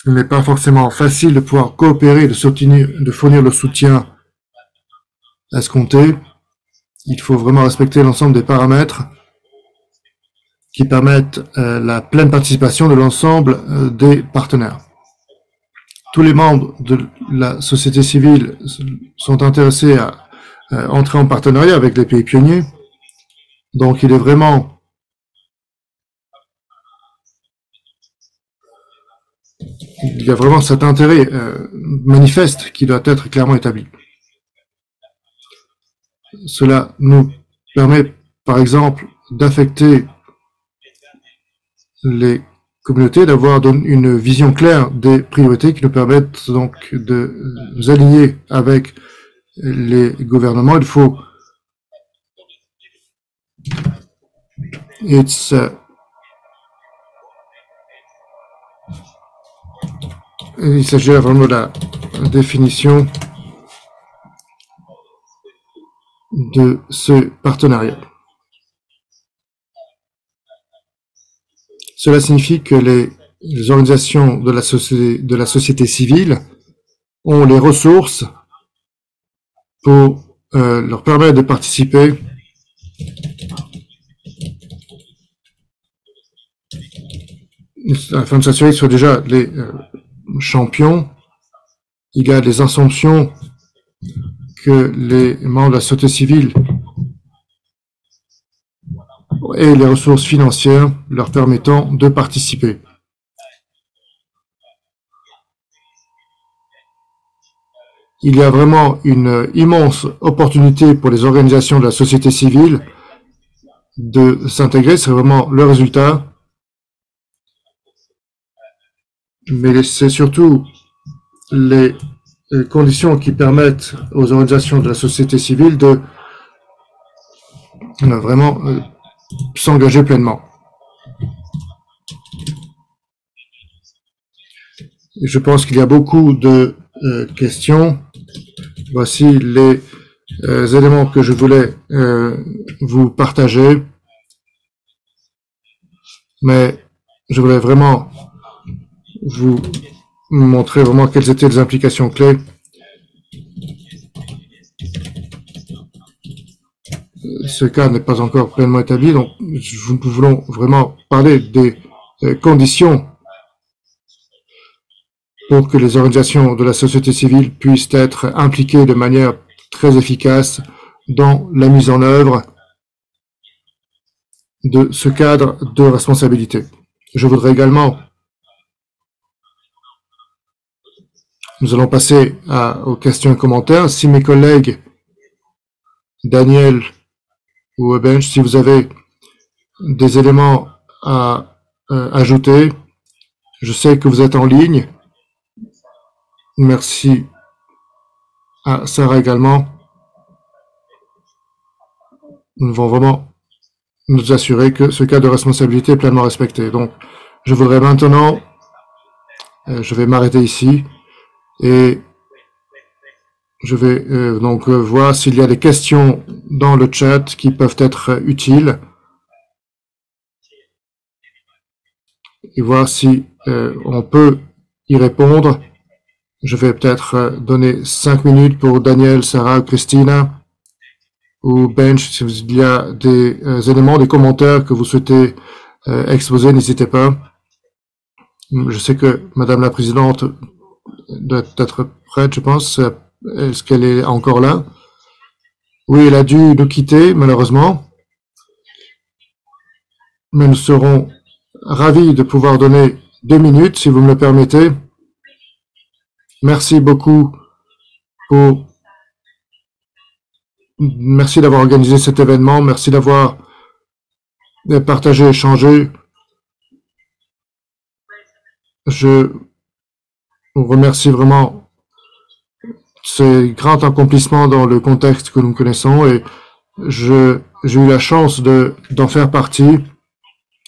ce n'est pas forcément facile de pouvoir coopérer, de fournir le soutien escompté. Il faut vraiment respecter l'ensemble des paramètres qui permettent la pleine participation de l'ensemble des partenaires. Tous les membres de la société civile sont intéressés à entrer en partenariat avec les pays pionniers. Donc, il y a vraiment cet intérêt manifeste qui doit être clairement établi. Cela nous permet, par exemple, d'affecter les communautés, d'avoir une vision claire des priorités qui nous permettent donc de nous aligner avec les gouvernements. Il faut il s'agit vraiment de la définition de ce partenariat. Cela signifie que les organisations de la société civile ont les ressources pour leur permettre de participer afin de s'assurer qu'ils soient déjà les champions. Il y a des assumptions que les membres de la société civile aient les ressources financières leur permettant de participer. Il y a vraiment une immense opportunité pour les organisations de la société civile de s'intégrer. C'est vraiment le résultat. Mais c'est surtout les conditions qui permettent aux organisations de la société civile de vraiment s'engager pleinement. Je pense qu'il y a beaucoup de questions. Voici les éléments que je voulais vous partager. Mais je voulais vraiment vous montrer vraiment quelles étaient les implications clés. Ce cas n'est pas encore pleinement établi, donc nous voulons vraiment parler des conditions pour que les organisations de la société civile puissent être impliquées de manière très efficace dans la mise en œuvre de ce cadre de responsabilité. Je voudrais également, nous allons passer aux questions et commentaires. Si mes collègues, Daniel ou Bench, si vous avez des éléments à ajouter, je sais que vous êtes en ligne. Merci à Sarah également. Nous devons vraiment nous assurer que ce cadre de responsabilité est pleinement respecté. Donc, je voudrais maintenant, je vais m'arrêter ici et je vais donc voir s'il y a des questions dans le chat qui peuvent être utiles et voir si on peut y répondre. Je vais peut-être donner 5 minutes pour Daniel, Sarah, Christina ou Bench. Si il y a des éléments, des commentaires que vous souhaitez exposer, n'hésitez pas. Je sais que Madame la Présidente doit être prête, je pense. Est-ce qu'elle est encore là? Oui, elle a dû nous quitter, malheureusement. Mais nous serons ravis de pouvoir donner 2 minutes, si vous me le permettez. Merci beaucoup merci d'avoir organisé cet événement. Merci d'avoir partagé, échangé. Je vous remercie vraiment ces grands accomplissements dans le contexte que nous connaissons et j'ai eu la chance d'en faire partie.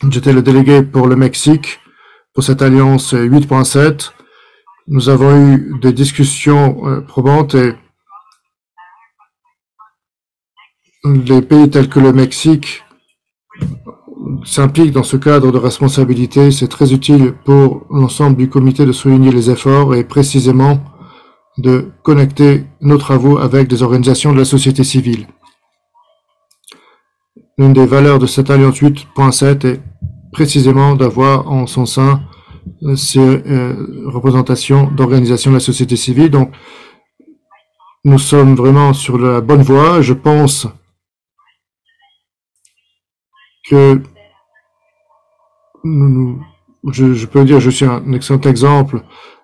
J'étais le délégué pour le Mexique, pour cette alliance 8.7. Nous avons eu des discussions probantes et les pays tels que le Mexique s'impliquent dans ce cadre de responsabilité. C'est très utile pour l'ensemble du comité de souligner les efforts et précisément de connecter nos travaux avec des organisations de la société civile. L'une des valeurs de cette alliance 8.7 est précisément d'avoir en son sein ces représentations d'organisations de la société civile. Donc, nous sommes vraiment sur la bonne voie. Je pense que je peux dire, je suis un excellent exemple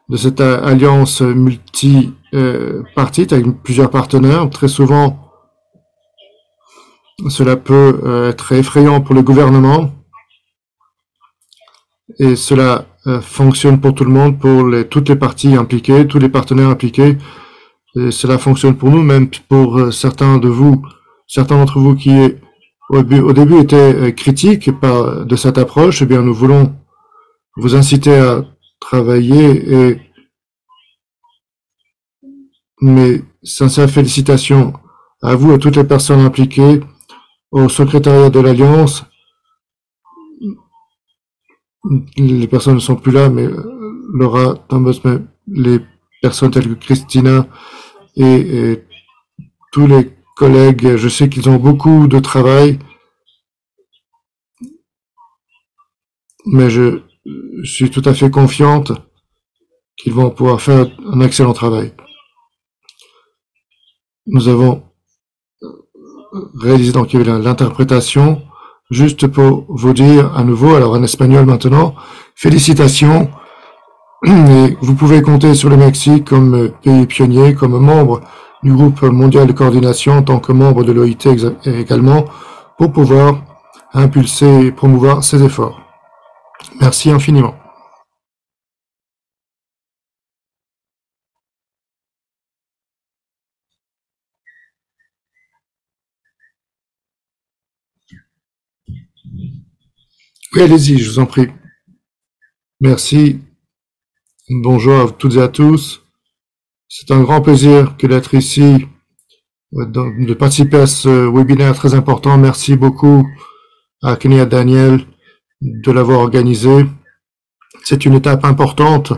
de cette alliance multi-partite avec plusieurs partenaires. Très souvent, Cela peut être effrayant pour le gouvernement et cela fonctionne pour tout le monde, pour toutes les parties impliquées, tous les partenaires impliqués. Et cela fonctionne pour nous, même pour certains d'entre vous qui au début étaient critiques de cette approche. Eh bien, nous voulons vous inciter à travailler et mes sincères félicitations à vous et à toutes les personnes impliquées, au secrétariat de l'Alliance. Les personnes ne sont plus là, mais Laura, Thomas, mais les personnes telles que Christina et tous les collègues, je sais qu'ils ont beaucoup de travail, mais je suis tout à fait confiante qu'ils vont pouvoir faire un excellent travail. Nous avons réalisé donc l'interprétation, juste pour vous dire à nouveau, alors en espagnol maintenant, félicitations, et vous pouvez compter sur le Mexique comme pays pionnier, comme membre du groupe mondial de coordination en tant que membre de l'OIT également, pour pouvoir impulser et promouvoir ces efforts. Merci infiniment. Oui, allez-y, je vous en prie. Merci. Bonjour à toutes et à tous. C'est un grand plaisir que d'être ici, de participer à ce webinaire très important. Merci beaucoup à Kenny et à Daniel de l'avoir organisé. C'est une étape importante.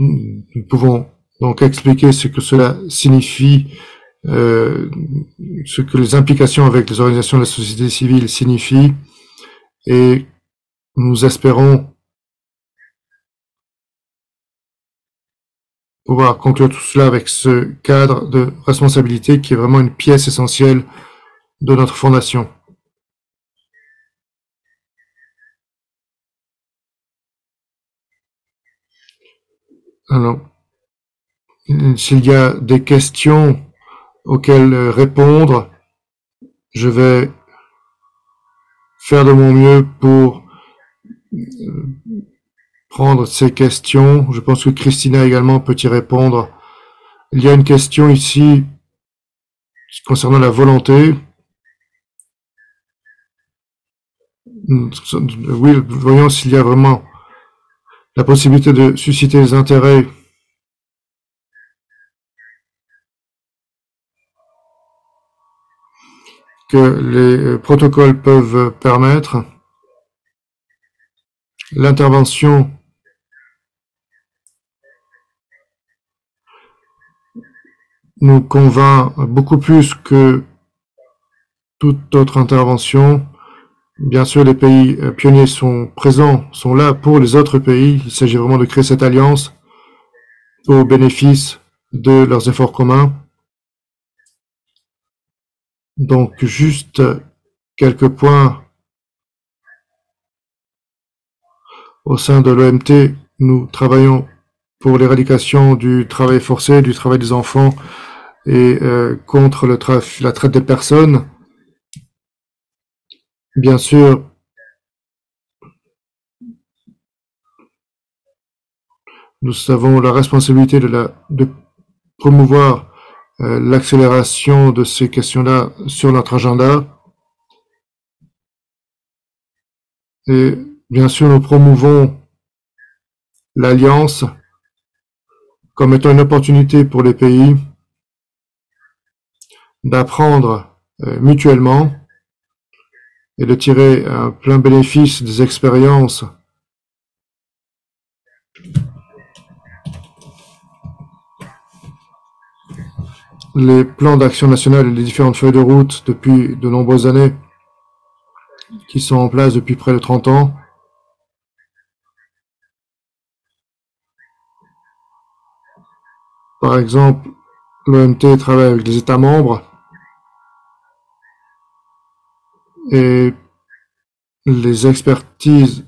Nous pouvons donc expliquer ce que cela signifie, ce que les implications avec les organisations de la société civile signifient, et nous espérons pouvoir conclure tout cela avec ce cadre de responsabilité qui est vraiment une pièce essentielle de notre fondation. Alors, s'il y a des questions auxquelles répondre, je vais faire de mon mieux pour prendre ces questions. Je pense que Christina également peut y répondre. Il y a une question ici concernant la volonté. Oui, voyons s'il y a vraiment la possibilité de susciter les intérêts que les protocoles peuvent permettre. L'intervention nous convainc beaucoup plus que toute autre intervention. Bien sûr, les pays pionniers sont présents, sont là pour les autres pays. Il s'agit vraiment de créer cette alliance au bénéfice de leurs efforts communs. Donc, juste quelques points. Au sein de l'OMT, nous travaillons pour l'éradication du travail forcé, du travail des enfants et contre la traite des personnes. Bien sûr, nous avons la responsabilité de promouvoir l'accélération de ces questions-là sur notre agenda. Et bien sûr, nous promouvons l'alliance comme étant une opportunité pour les pays d'apprendre mutuellement et de tirer un plein bénéfice des expériences les plans d'action nationale et les différentes feuilles de route depuis de nombreuses années qui sont en place depuis près de 30 ans. Par exemple, l'OMT travaille avec les États membres et les expertises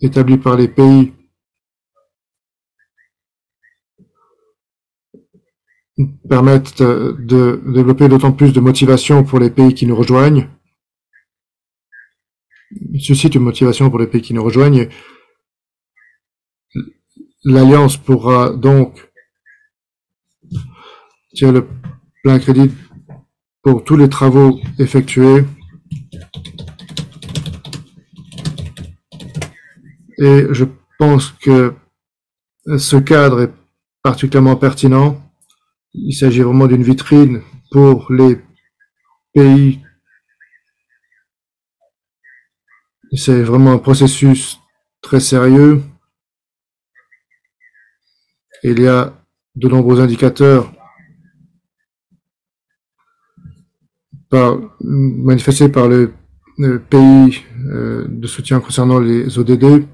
établies par les pays permettent de développer d'autant plus de motivation pour les pays qui nous rejoignent, suscitent une motivation pour les pays qui nous rejoignent. L'Alliance pourra donc tirer le plein crédit pour tous les travaux effectués et je pense que ce cadre est particulièrement pertinent. Il s'agit vraiment d'une vitrine pour les pays. C'est vraiment un processus très sérieux. Il y a de nombreux indicateurs manifestés par le pays de soutien concernant les ODD.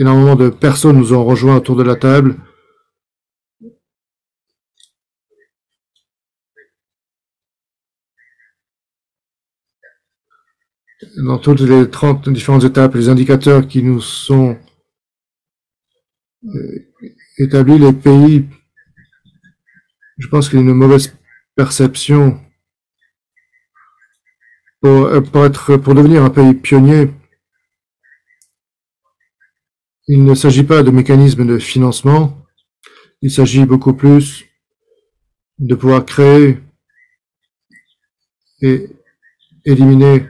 Énormément de personnes nous ont rejoints autour de la table. Dans toutes les 30 différentes étapes, les indicateurs qui nous sont établis, les pays, je pense qu'il y a une mauvaise perception pour devenir un pays pionnier. Il ne s'agit pas de mécanismes de financement, il s'agit beaucoup plus de pouvoir créer et éliminer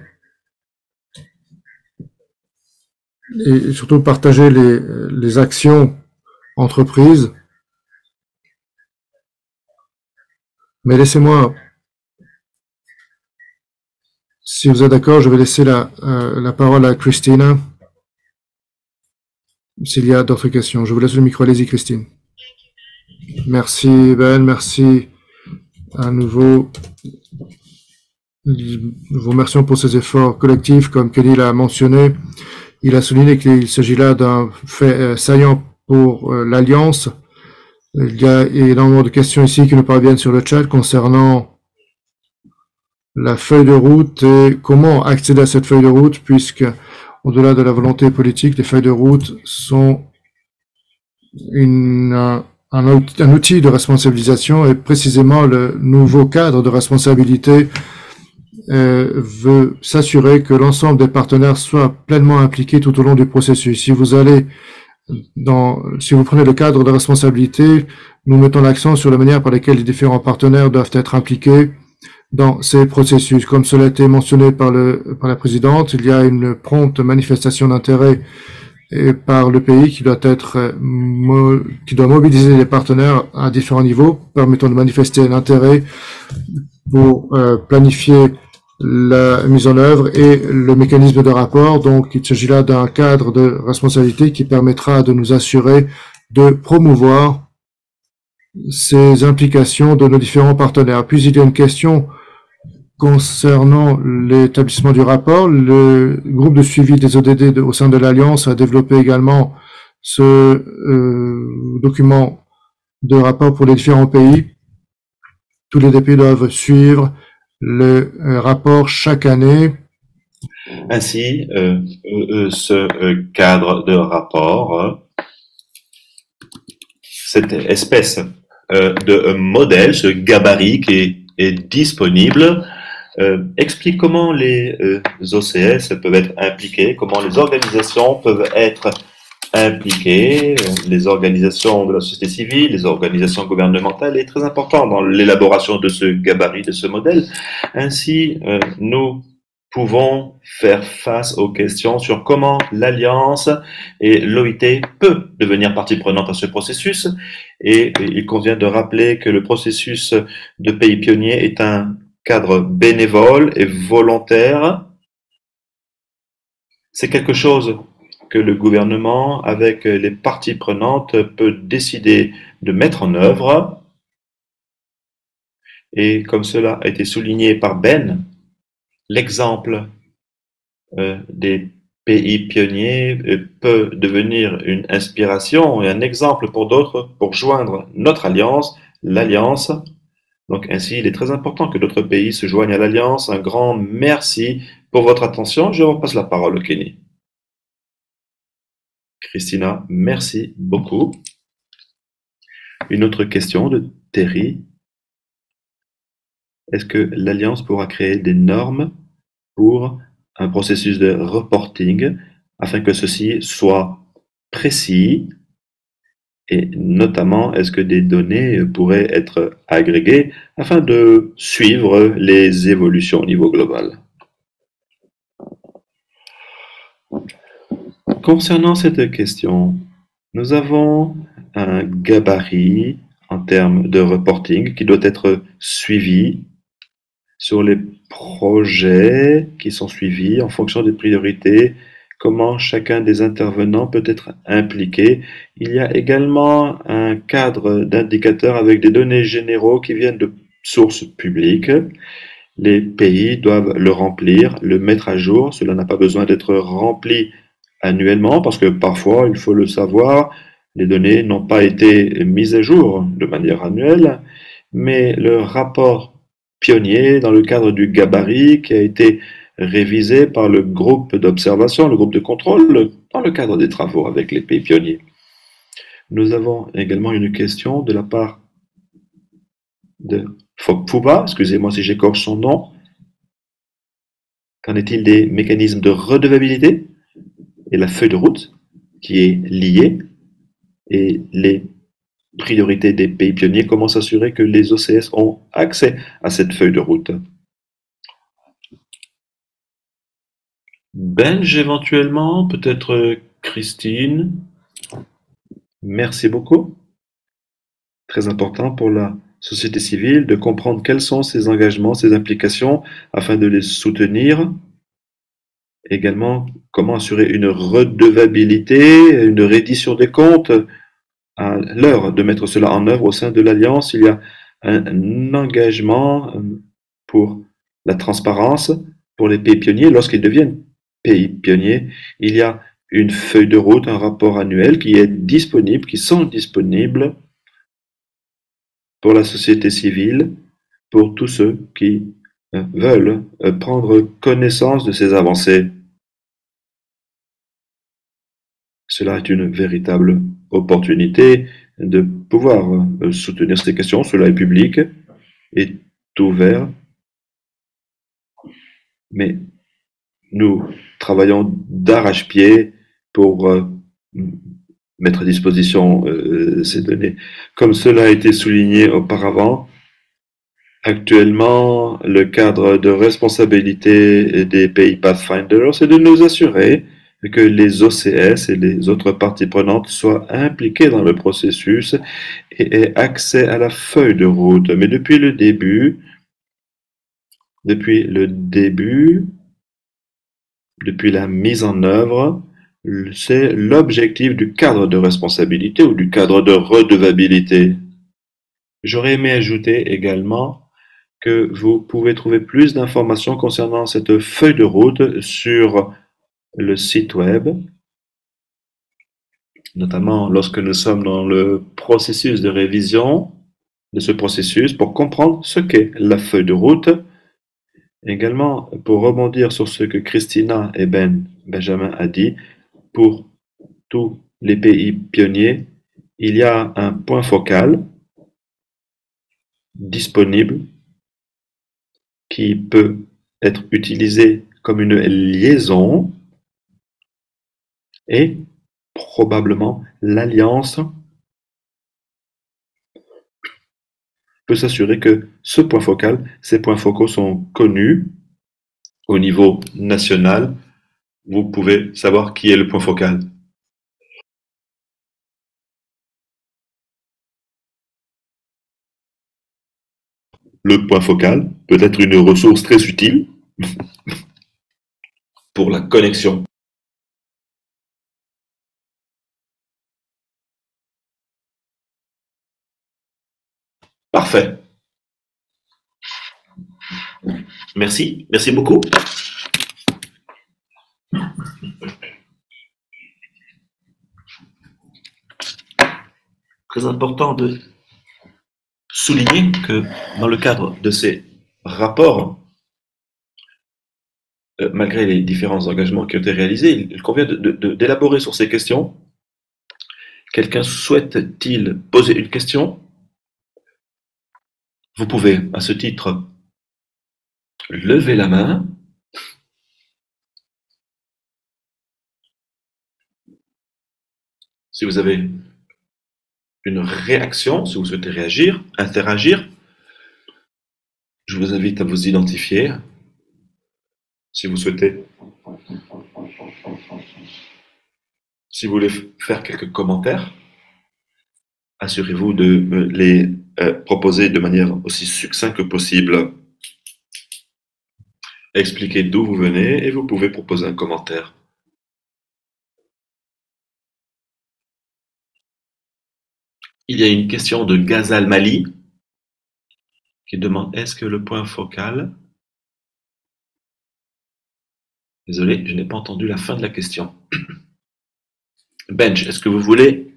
et surtout partager les actions entreprises. Mais laissez-moi, si vous êtes d'accord, je vais laisser la parole à Christina. S'il y a d'autres questions, je vous laisse le micro. Allez-y, Christine. Merci, Ben. Merci à nouveau. Nous vous remercions pour ces efforts collectifs, comme Kenny l'a mentionné. Il a souligné qu'il s'agit là d'un fait saillant pour l'Alliance. Il y a énormément de questions ici qui nous parviennent sur le chat concernant la feuille de route et comment accéder à cette feuille de route, puisque au-delà de la volonté politique, les feuilles de route sont un outil de responsabilisation et précisément le nouveau cadre de responsabilité veut s'assurer que l'ensemble des partenaires soient pleinement impliqués tout au long du processus. Si vous prenez le cadre de responsabilité, nous mettons l'accent sur la manière par laquelle les différents partenaires doivent être impliqués dans ces processus. Comme cela a été mentionné par la présidente, il y a une prompte manifestation d'intérêt par le pays qui doit mobiliser les partenaires à différents niveaux, permettant de manifester l'intérêt pour planifier la mise en œuvre et le mécanisme de rapport. Donc, il s'agit là d'un cadre de responsabilité qui permettra de nous assurer de promouvoir ces implications de nos différents partenaires. Puis, il y a une question concernant l'établissement du rapport. Le groupe de suivi des ODD au sein de l'Alliance a développé également ce document de rapport pour les différents pays. Tous les DP doivent suivre le rapport chaque année. Ainsi, ce cadre de rapport, cette espèce de modèle, ce gabarit qui est disponible, explique comment les OCS peuvent être impliqués, comment les organisations peuvent être impliquées, les organisations de la société civile, les organisations gouvernementales, est très important dans l'élaboration de ce gabarit, de ce modèle. Ainsi, nous pouvons faire face aux questions sur comment l'Alliance et l'OIT peut devenir partie prenante à ce processus. Et il convient de rappeler que le processus de pays pionniers est un cadre bénévole et volontaire. C'est quelque chose que le gouvernement, avec les parties prenantes, peut décider de mettre en œuvre. Et comme cela a été souligné par Ben, l'exemple des pays pionniers peut devenir une inspiration et un exemple pour d'autres pour joindre notre alliance, l'Alliance. Donc ainsi, il est très important que d'autres pays se joignent à l'Alliance. Un grand merci pour votre attention. Je repasse la parole au Kenny. Christina, merci beaucoup. Une autre question de Terry. Est-ce que l'Alliance pourra créer des normes pour un processus de reporting afin que ceci soit précis et notamment est-ce que des données pourraient être agrégées afin de suivre les évolutions au niveau global? Concernant cette question, nous avons un gabarit en termes de reporting qui doit être suivi sur les projets qui sont suivis en fonction des priorités, comment chacun des intervenants peut être impliqué. Il y a également un cadre d'indicateurs avec des données généraux qui viennent de sources publiques. Les pays doivent le remplir, le mettre à jour. Cela n'a pas besoin d'être rempli annuellement parce que parfois, il faut le savoir, les données n'ont pas été mises à jour de manière annuelle, mais le rapport pionnier dans le cadre du gabarit qui a été révisé par le groupe d'observation, le groupe de contrôle, dans le cadre des travaux avec les pays pionniers. Nous avons également une question de la part de Fokfuba, excusez-moi si j'écorche son nom. Qu'en est-il des mécanismes de redevabilité et la feuille de route qui est liée et les priorités des pays pionniers, comment s'assurer que les OCS ont accès à cette feuille de route? Benj éventuellement, peut-être Christine. Merci beaucoup. Très important pour la société civile de comprendre quels sont ses engagements, ses implications, afin de les soutenir. Également, comment assurer une redevabilité, une reddition des comptes. À l'heure de mettre cela en œuvre au sein de l'Alliance, il y a un engagement pour la transparence pour les pays pionniers. Lorsqu'ils deviennent pays pionniers, il y a une feuille de route, un rapport annuel qui est disponible, qui sont disponibles pour la société civile, pour tous ceux qui veulent prendre connaissance de ces avancées. Cela est une véritable opportunité de pouvoir soutenir ces questions. Cela est public, est ouvert, mais nous travaillons d'arrache-pied pour mettre à disposition ces données. Comme cela a été souligné auparavant, actuellement, le cadre de responsabilité des pays Pathfinder, c'est de nous assurer que les OCS et les autres parties prenantes soient impliquées dans le processus et aient accès à la feuille de route. Mais depuis le début, depuis la mise en œuvre, c'est l'objectif du cadre de responsabilité ou du cadre de redevabilité. J'aurais aimé ajouter également que vous pouvez trouver plus d'informations concernant cette feuille de route sur le site web, notamment lorsque nous sommes dans le processus de révision de ce processus pour comprendre ce qu'est la feuille de route. Également, pour rebondir sur ce que Christina et Benjamin a dit, pour tous les pays pionniers, il y a un point focal disponible qui peut être utilisé comme une liaison et probablement l'Alliance peut s'assurer que ce point focal, ces points focaux sont connus au niveau national. Vous pouvez savoir qui est le point focal. Le point focal peut être une ressource très utile pour la connexion. Parfait. Merci, merci beaucoup. Très important de souligner que dans le cadre de ces rapports, malgré les différents engagements qui ont été réalisés, il convient d'élaborer sur ces questions Quelqu'un souhaite-t-il poser une question? Vous pouvez, à ce titre, lever la main. Si vous avez une réaction, si vous souhaitez réagir, interagir, je vous invite à vous identifier. Si vous souhaitez, si vous voulez faire quelques commentaires, assurez-vous de les proposer de manière aussi succincte que possible. Expliquez d'où vous venez et vous pouvez proposer un commentaire. Il y a une question de Ghazal Mali qui demande est-ce que le point focal... Désolé, je n'ai pas entendu la fin de la question. Bench, est-ce que vous voulez...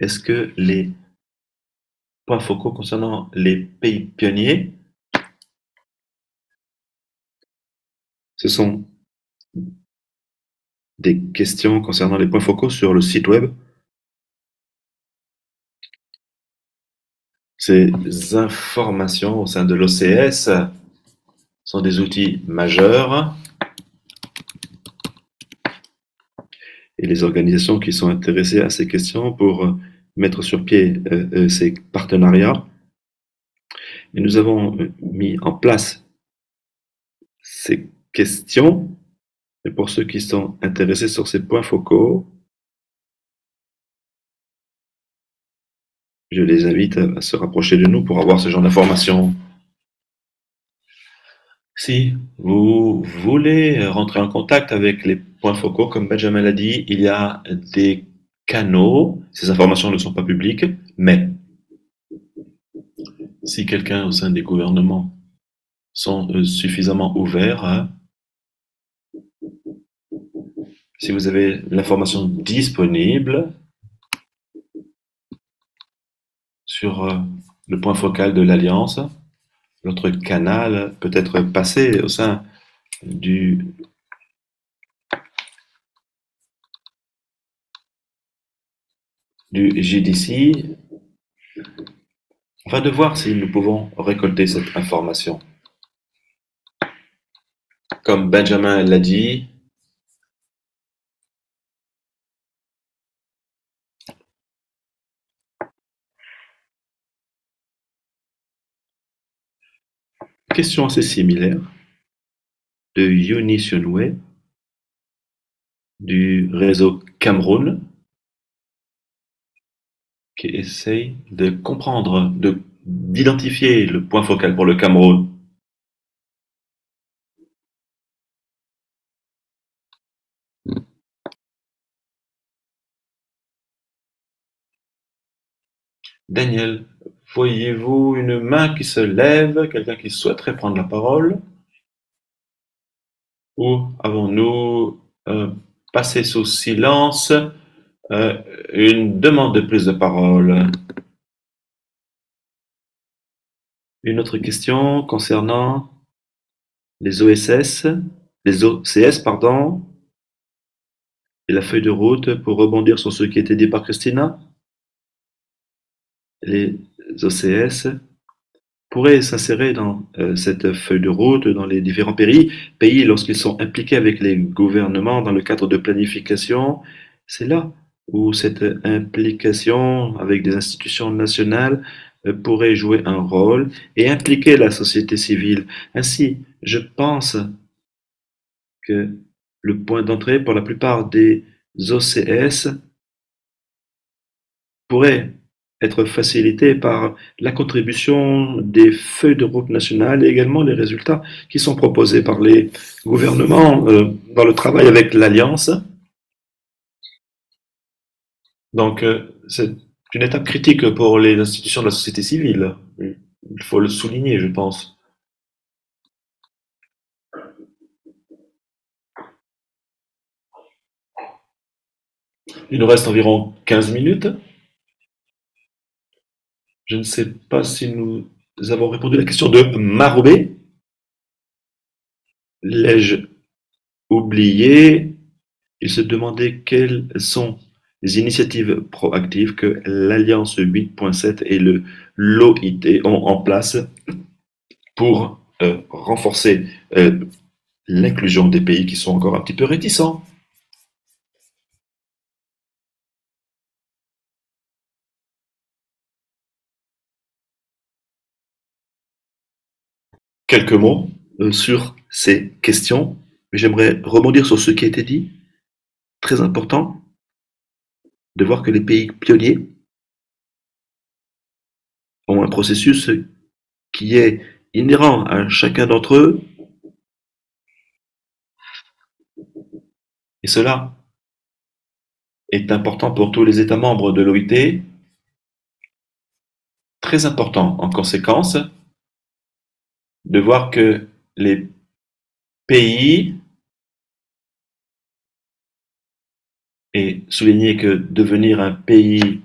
Est-ce que les points focaux concernant les pays pionniers, ce sont des questions concernant les points focaux sur le site web? Ces informations au sein de l'OCS sont des outils majeurs et les organisations qui sont intéressées à ces questions pour mettre sur pied ces partenariats. Et nous avons mis en place ces questions. Et pour ceux qui sont intéressés sur ces points focaux, je les invite à se rapprocher de nous pour avoir ce genre d'informations. Si vous voulez rentrer en contact avec les points focaux, comme Benjamin l'a dit, il y a des canaux. Ces informations ne sont pas publiques, mais si quelqu'un au sein des gouvernements sont suffisamment ouverts, si vous avez l'information disponible sur le point focal de l'Alliance, notre canal peut être passé au sein du GDC, afin de voir si nous pouvons récolter cette information. Comme Benjamin l'a dit, question assez similaire de Yuni Sionwe du réseau Cameroun qui essaye de comprendre, d'identifier le point focal pour le Cameroun. Daniel, voyez-vous une main qui se lève, quelqu'un qui souhaiterait prendre la parole? Ou avons-nous passé sous silence une demande de prise de parole? Une autre question concernant les OSS, les OCS, pardon, et la feuille de route pour rebondir sur ce qui a été dit par Christina. Les OCS pourraient s'insérer dans cette feuille de route dans les différents pays lorsqu'ils sont impliqués avec les gouvernements dans le cadre de planification. C'est là où cette implication avec des institutions nationales pourrait jouer un rôle et impliquer la société civile. Ainsi, je pense que le point d'entrée pour la plupart des OCS pourrait être facilité par la contribution des feuilles de route nationales et également les résultats qui sont proposés par les gouvernements dans le travail avec l'Alliance. Donc, c'est une étape critique pour les institutions de la société civile. Il faut le souligner, je pense. Il nous reste environ 15 minutes. Je ne sais pas si nous avons répondu à la question de Marobé. L'ai-je oublié? Il se demandait quelles sont les initiatives proactives que l'Alliance 8.7 et le l'OIT ont en place pour renforcer l'inclusion des pays qui sont encore un petit peu réticents. Quelques mots sur ces questions, mais j'aimerais rebondir sur ce qui a été dit. Très important de voir que les pays pionniers ont un processus qui est inhérent à chacun d'entre eux, et cela est important pour tous les États membres de l'OIT, très important en conséquence de voir que les pays, et souligner que devenir un pays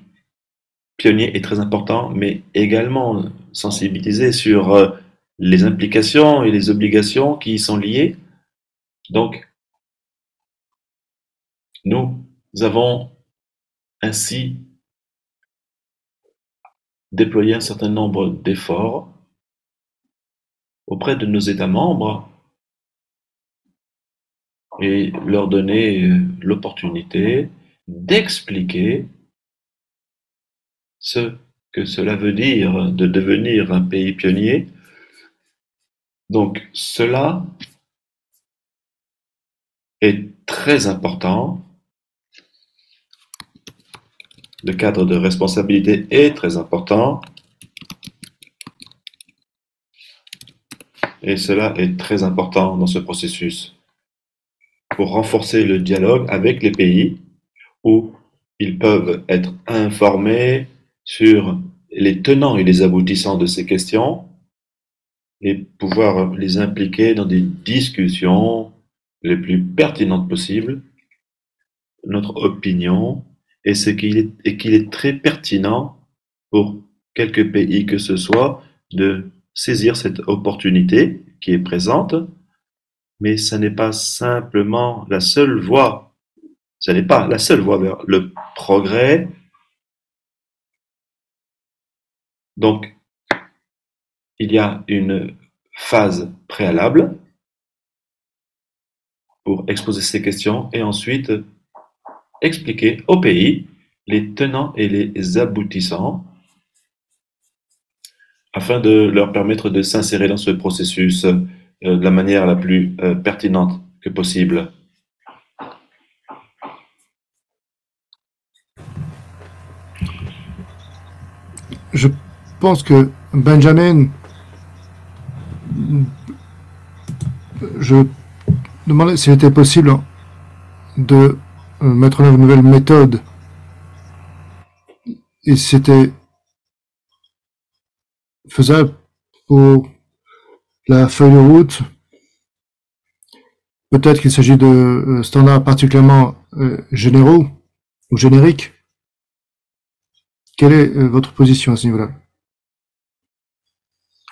pionnier est très important, mais également sensibiliser sur les implications et les obligations qui y sont liées. Donc, nous avons ainsi déployé un certain nombre d'efforts auprès de nos États membres et leur donner l'opportunité d'expliquer ce que cela veut dire de devenir un pays pionnier. Donc cela est très important. Le cadre de responsabilité est très important. Et cela est très important dans ce processus pour renforcer le dialogue avec les pays où ils peuvent être informés sur les tenants et les aboutissants de ces questions et pouvoir les impliquer dans des discussions les plus pertinentes possibles. Notre opinion est qu'il est très pertinent pour quelques pays que ce soit de saisir cette opportunité qui est présente, mais ce n'est pas simplement la seule voie. Ce n'est pas la seule voie vers le progrès. Donc, il y a une phase préalable pour exposer ces questions et ensuite expliquer au pays les tenants et les aboutissants afin de leur permettre de s'insérer dans ce processus de la manière la plus pertinente que possible. Je pense que Benjamin, je demandais s'il était possible de mettre en œuvre une nouvelle méthode. Et c'était faisable pour la feuille de route. Peut-être qu'il s'agit de standards particulièrement généraux ou génériques. Quelle est votre position à ce niveau-là?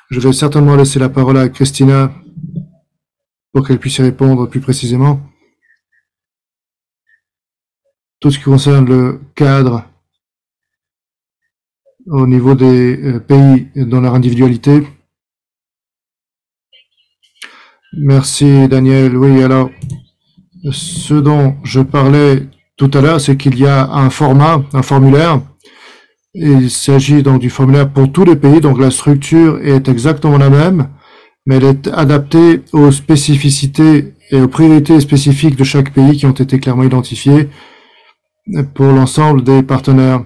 Je vais certainement laisser la parole à Christina pour qu'elle puisse y répondre plus précisément. Tout ce qui concerne le cadre au niveau des pays dans leur individualité. Merci Daniel. Oui, alors ce dont je parlais tout à l'heure, c'est qu'il y a un format, un formulaire. Et il s'agit donc du formulaire pour tous les pays, donc la structure est exactement la même, mais elle est adaptée aux spécificités et aux priorités spécifiques de chaque pays qui ont été clairement identifiées pour l'ensemble des partenaires.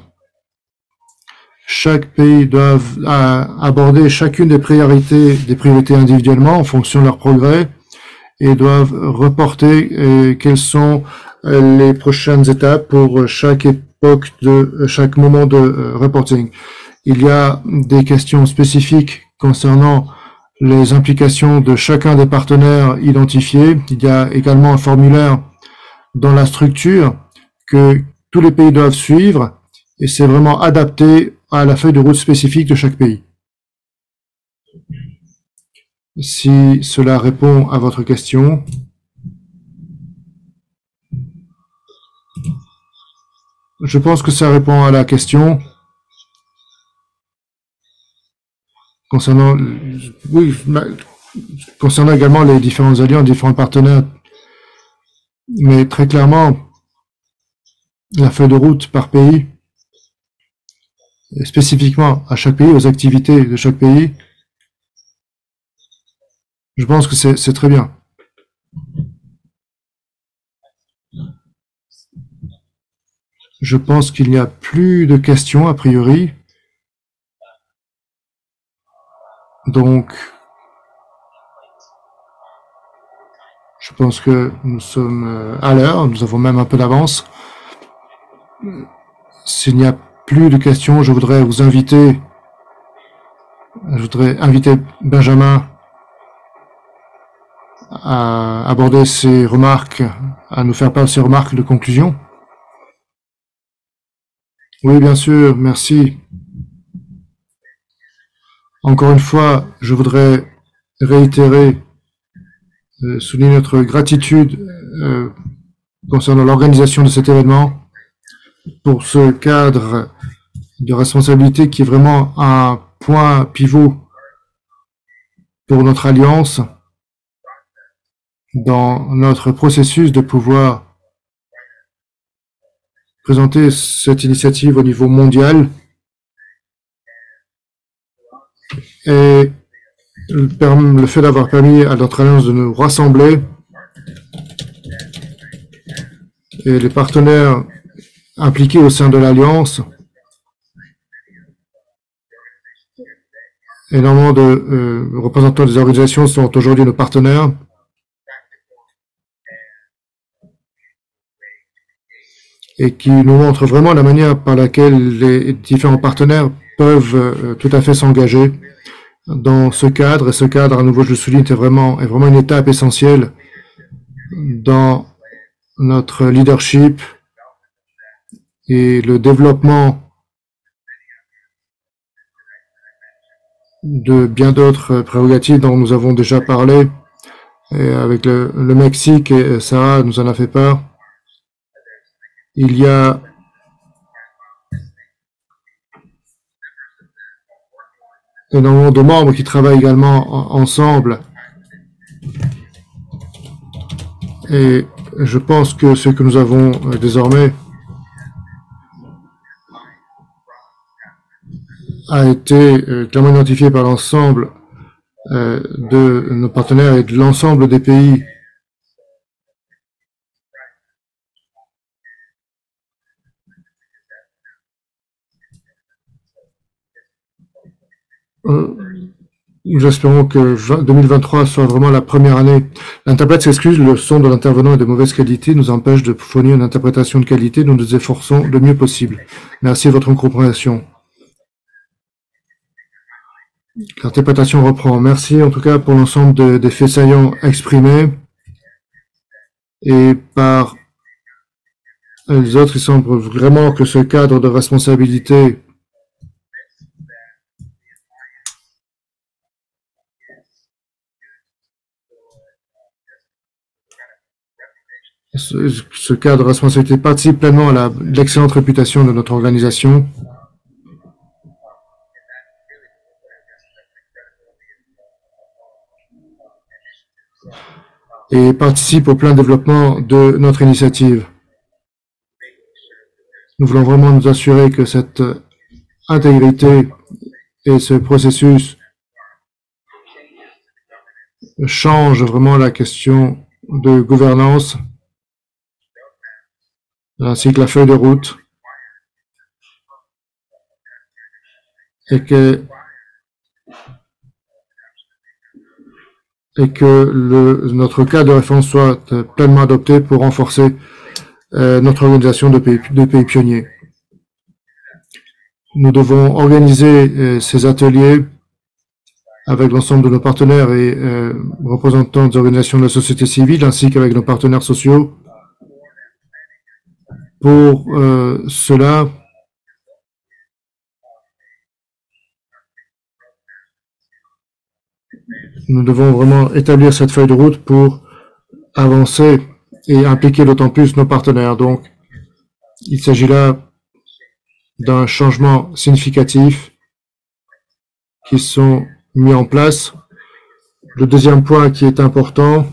Chaque pays doit aborder chacune des priorités individuellement en fonction de leur progrès et doivent reporter quelles sont les prochaines étapes pour chaque époque chaque moment de reporting. Il y a des questions spécifiques concernant les implications de chacun des partenaires identifiés. Il y a également un formulaire dans la structure que tous les pays doivent suivre et c'est vraiment adapté à la feuille de route spécifique de chaque pays. Si cela répond à votre question. Je pense que ça répond à la question concernant, oui, concernant également les différents alliances, différents partenaires. Mais très clairement, la feuille de route par pays, spécifiquement à chaque pays, aux activités de chaque pays, je pense que c'est très bien. Je pense qu'il n'y a plus de questions a priori. Donc, je pense que nous sommes à l'heure, nous avons même un peu d'avance. S'il n'y a plus de questions, je voudrais inviter Benjamin à aborder ses remarques, à nous faire part de ses remarques de conclusion. Oui, bien sûr, merci. Encore une fois, je voudrais réitérer, souligner notre gratitude concernant l'organisation de cet événement pour ce cadre de responsabilité qui est vraiment un point pivot pour notre alliance dans notre processus de pouvoir présenter cette initiative au niveau mondial et le fait d'avoir permis à notre alliance de nous rassembler et les partenaires impliqués au sein de l'alliance. Énormément de représentants des organisations sont aujourd'hui nos partenaires. Et qui nous montrent vraiment la manière par laquelle les différents partenaires peuvent tout à fait s'engager dans ce cadre. Et ce cadre, à nouveau, je le souligne, est vraiment une étape essentielle dans notre leadership et le développement de bien d'autres prérogatives dont nous avons déjà parlé. Et avec le Mexique, et Sarah nous en a fait part. Il y a énormément de membres qui travaillent également ensemble. Et je pense que ce que nous avons désormais a été clairement identifié par l'ensemble de nos partenaires et de l'ensemble des pays. Nous espérons que 2023 soit vraiment la première année. L'interprète s'excuse, le son de l'intervenant est de mauvaise qualité, nous empêche de fournir une interprétation de qualité. Nous nous efforçons le mieux possible. Merci de votre compréhension. L'interprétation reprend. Merci en tout cas pour l'ensemble des faits saillants exprimés. Et par les autres, il semble vraiment que ce cadre de responsabilité ce cadre de responsabilité participe pleinement à l'excellente réputation de notre organisation. Et participe au plein développement de notre initiative. Nous voulons vraiment nous assurer que cette intégrité et ce processus change vraiment la question de gouvernance ainsi que la feuille de route et que notre cadre de référence soit pleinement adopté pour renforcer notre organisation de pays pionniers. Nous devons organiser ces ateliers avec l'ensemble de nos partenaires et représentants des organisations de la société civile ainsi qu'avec nos partenaires sociaux. Pour cela, nous devons vraiment établir cette feuille de route pour avancer et impliquer d'autant plus nos partenaires. Donc, il s'agit là d'un changement significatif qui sont mis en place. Le deuxième point qui est important,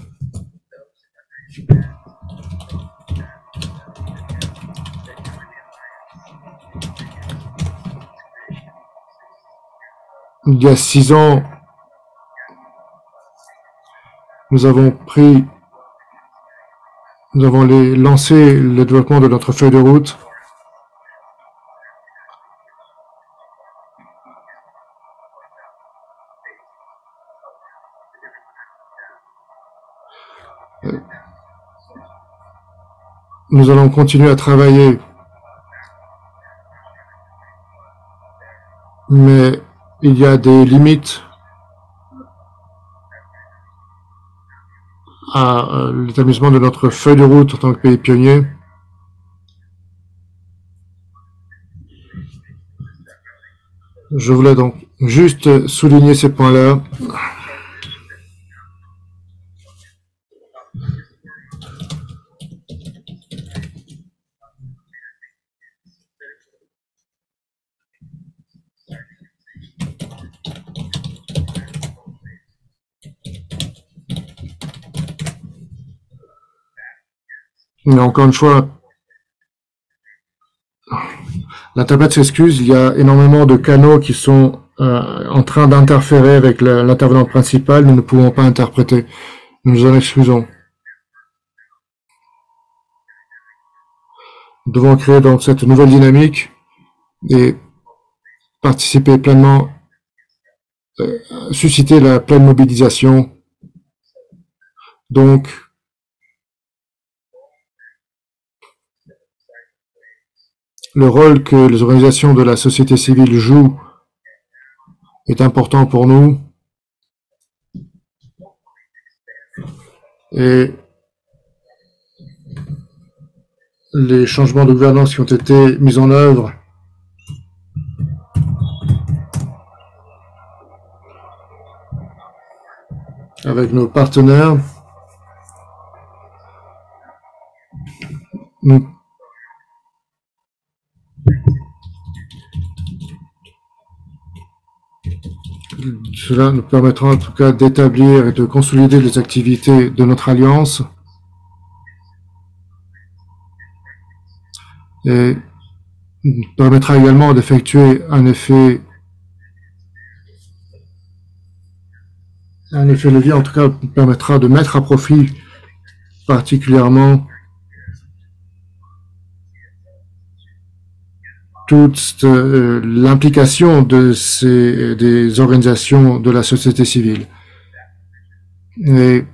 il y a 6 ans, nous avons lancé le développement de notre feuille de route. Nous allons continuer à travailler, mais il y a des limites à l'établissement de notre feuille de route en tant que pays pionnier. Je voulais donc juste souligner ces points-là. Mais encore une fois, l'interprète s'excuse, il y a énormément de canaux qui sont en train d'interférer avec l'intervenant principal, nous ne pouvons pas interpréter. Nous nous en excusons. Nous devons créer donc cette nouvelle dynamique et participer pleinement, susciter la pleine mobilisation. Donc, le rôle que les organisations de la société civile jouent est important pour nous. Et les changements de gouvernance qui ont été mis en œuvre avec nos partenaires, cela nous permettra en tout cas d'établir et de consolider les activités de notre alliance et permettra également d'effectuer un effet levier, en tout cas permettra de mettre à profit particulièrement toute l'implication des organisations de la société civile. Et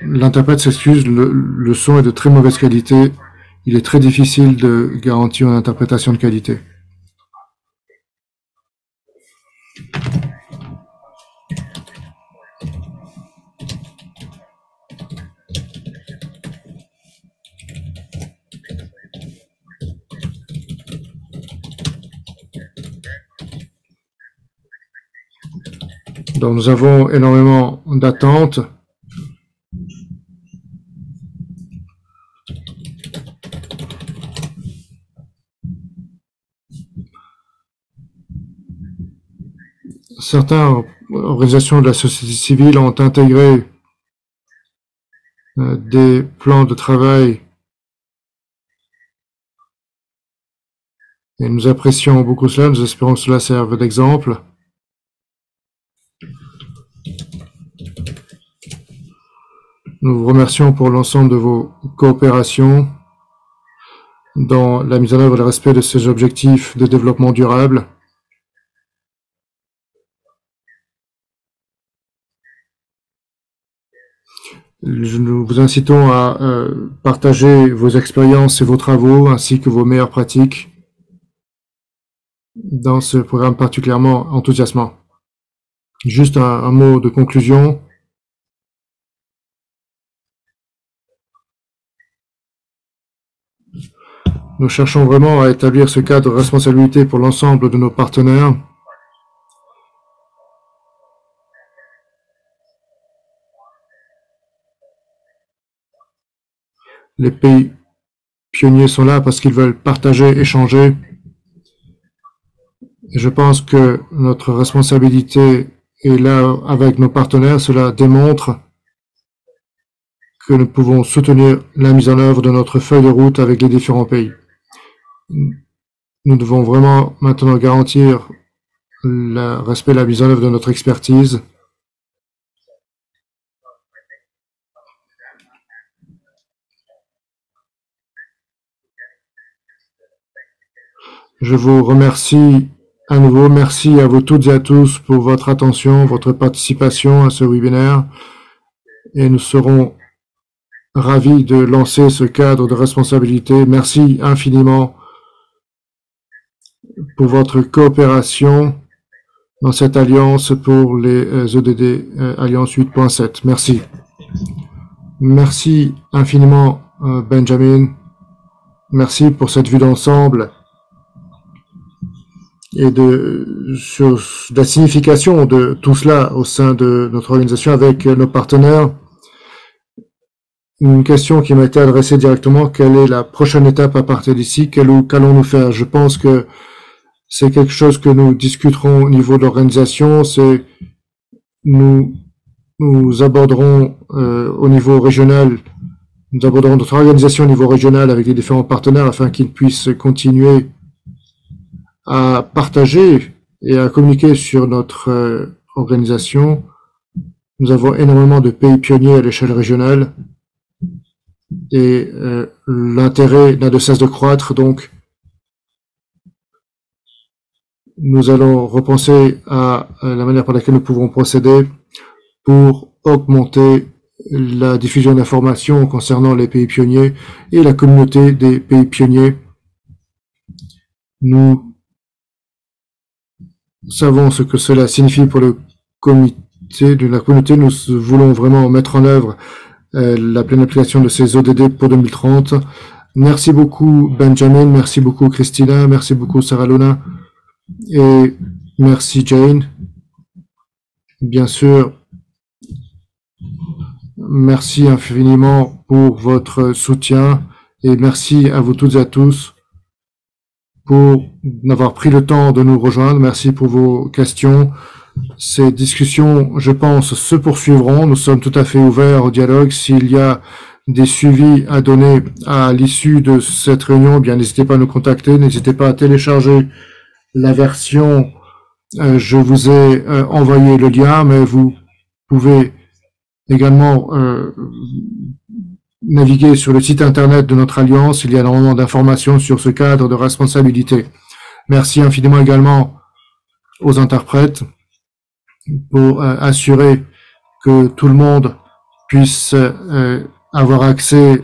l'interprète s'excuse, le son est de très mauvaise qualité. Il est très difficile de garantir une interprétation de qualité. Donc nous avons énormément d'attentes. Certaines organisations de la société civile ont intégré des plans de travail et nous apprécions beaucoup cela. Nous espérons que cela serve d'exemple. Nous vous remercions pour l'ensemble de vos coopérations dans la mise en œuvre et le respect de ces objectifs de développement durable. Nous vous incitons à partager vos expériences et vos travaux ainsi que vos meilleures pratiques dans ce programme particulièrement enthousiasmant. Juste un mot de conclusion. Nous cherchons vraiment à établir ce cadre de responsabilité pour l'ensemble de nos partenaires. Les pays pionniers sont là parce qu'ils veulent partager, échanger. Et je pense que notre responsabilité est là avec nos partenaires. Cela démontre que nous pouvons soutenir la mise en œuvre de notre feuille de route avec les différents pays. Nous devons vraiment maintenant garantir le respect et la mise en œuvre de notre expertise. Je vous remercie à nouveau. Merci à vous toutes et à tous pour votre attention, votre participation à ce webinaire. Et nous serons ravis de lancer ce cadre de responsabilité. Merci infiniment pour votre coopération dans cette alliance pour les ODD Alliance 8.7. Merci. Merci infiniment, Benjamin. Merci pour cette vue d'ensemble et sur la signification de tout cela au sein de notre organisation avec nos partenaires. Une question qui m'a été adressée directement: quelle est la prochaine étape à partir d'ici? Qu'allons-nous faire? Je pense que c'est quelque chose que nous discuterons au niveau de l'organisation. Nous aborderons au niveau régional, nous aborderons notre organisation au niveau régional avec les différents partenaires afin qu'ils puissent continuer à partager et à communiquer sur notre organisation. Nous avons énormément de pays pionniers à l'échelle régionale et l'intérêt n'a de cesse de croître. Donc, nous allons repenser à la manière par laquelle nous pouvons procéder pour augmenter la diffusion d'informations concernant les pays pionniers et la communauté des pays pionniers. Nous savons ce que cela signifie pour le comité de la communauté. Nous voulons vraiment mettre en œuvre la pleine application de ces ODD pour 2030. Merci beaucoup Benjamin, merci beaucoup Christina, merci beaucoup Sarah Luna et merci Jane. Bien sûr, merci infiniment pour votre soutien et merci à vous toutes et à tous pour d'avoir pris le temps de nous rejoindre. Merci pour vos questions. Ces discussions, je pense, se poursuivront. Nous sommes tout à fait ouverts au dialogue. S'il y a des suivis à donner à l'issue de cette réunion, bien n'hésitez pas à nous contacter. N'hésitez pas à télécharger la version. Je vous ai envoyé le lien, mais vous pouvez également naviguer sur le site internet de notre alliance. Il y a énormément d'informations sur ce cadre de responsabilité. Merci infiniment également aux interprètes pour assurer que tout le monde puisse avoir accès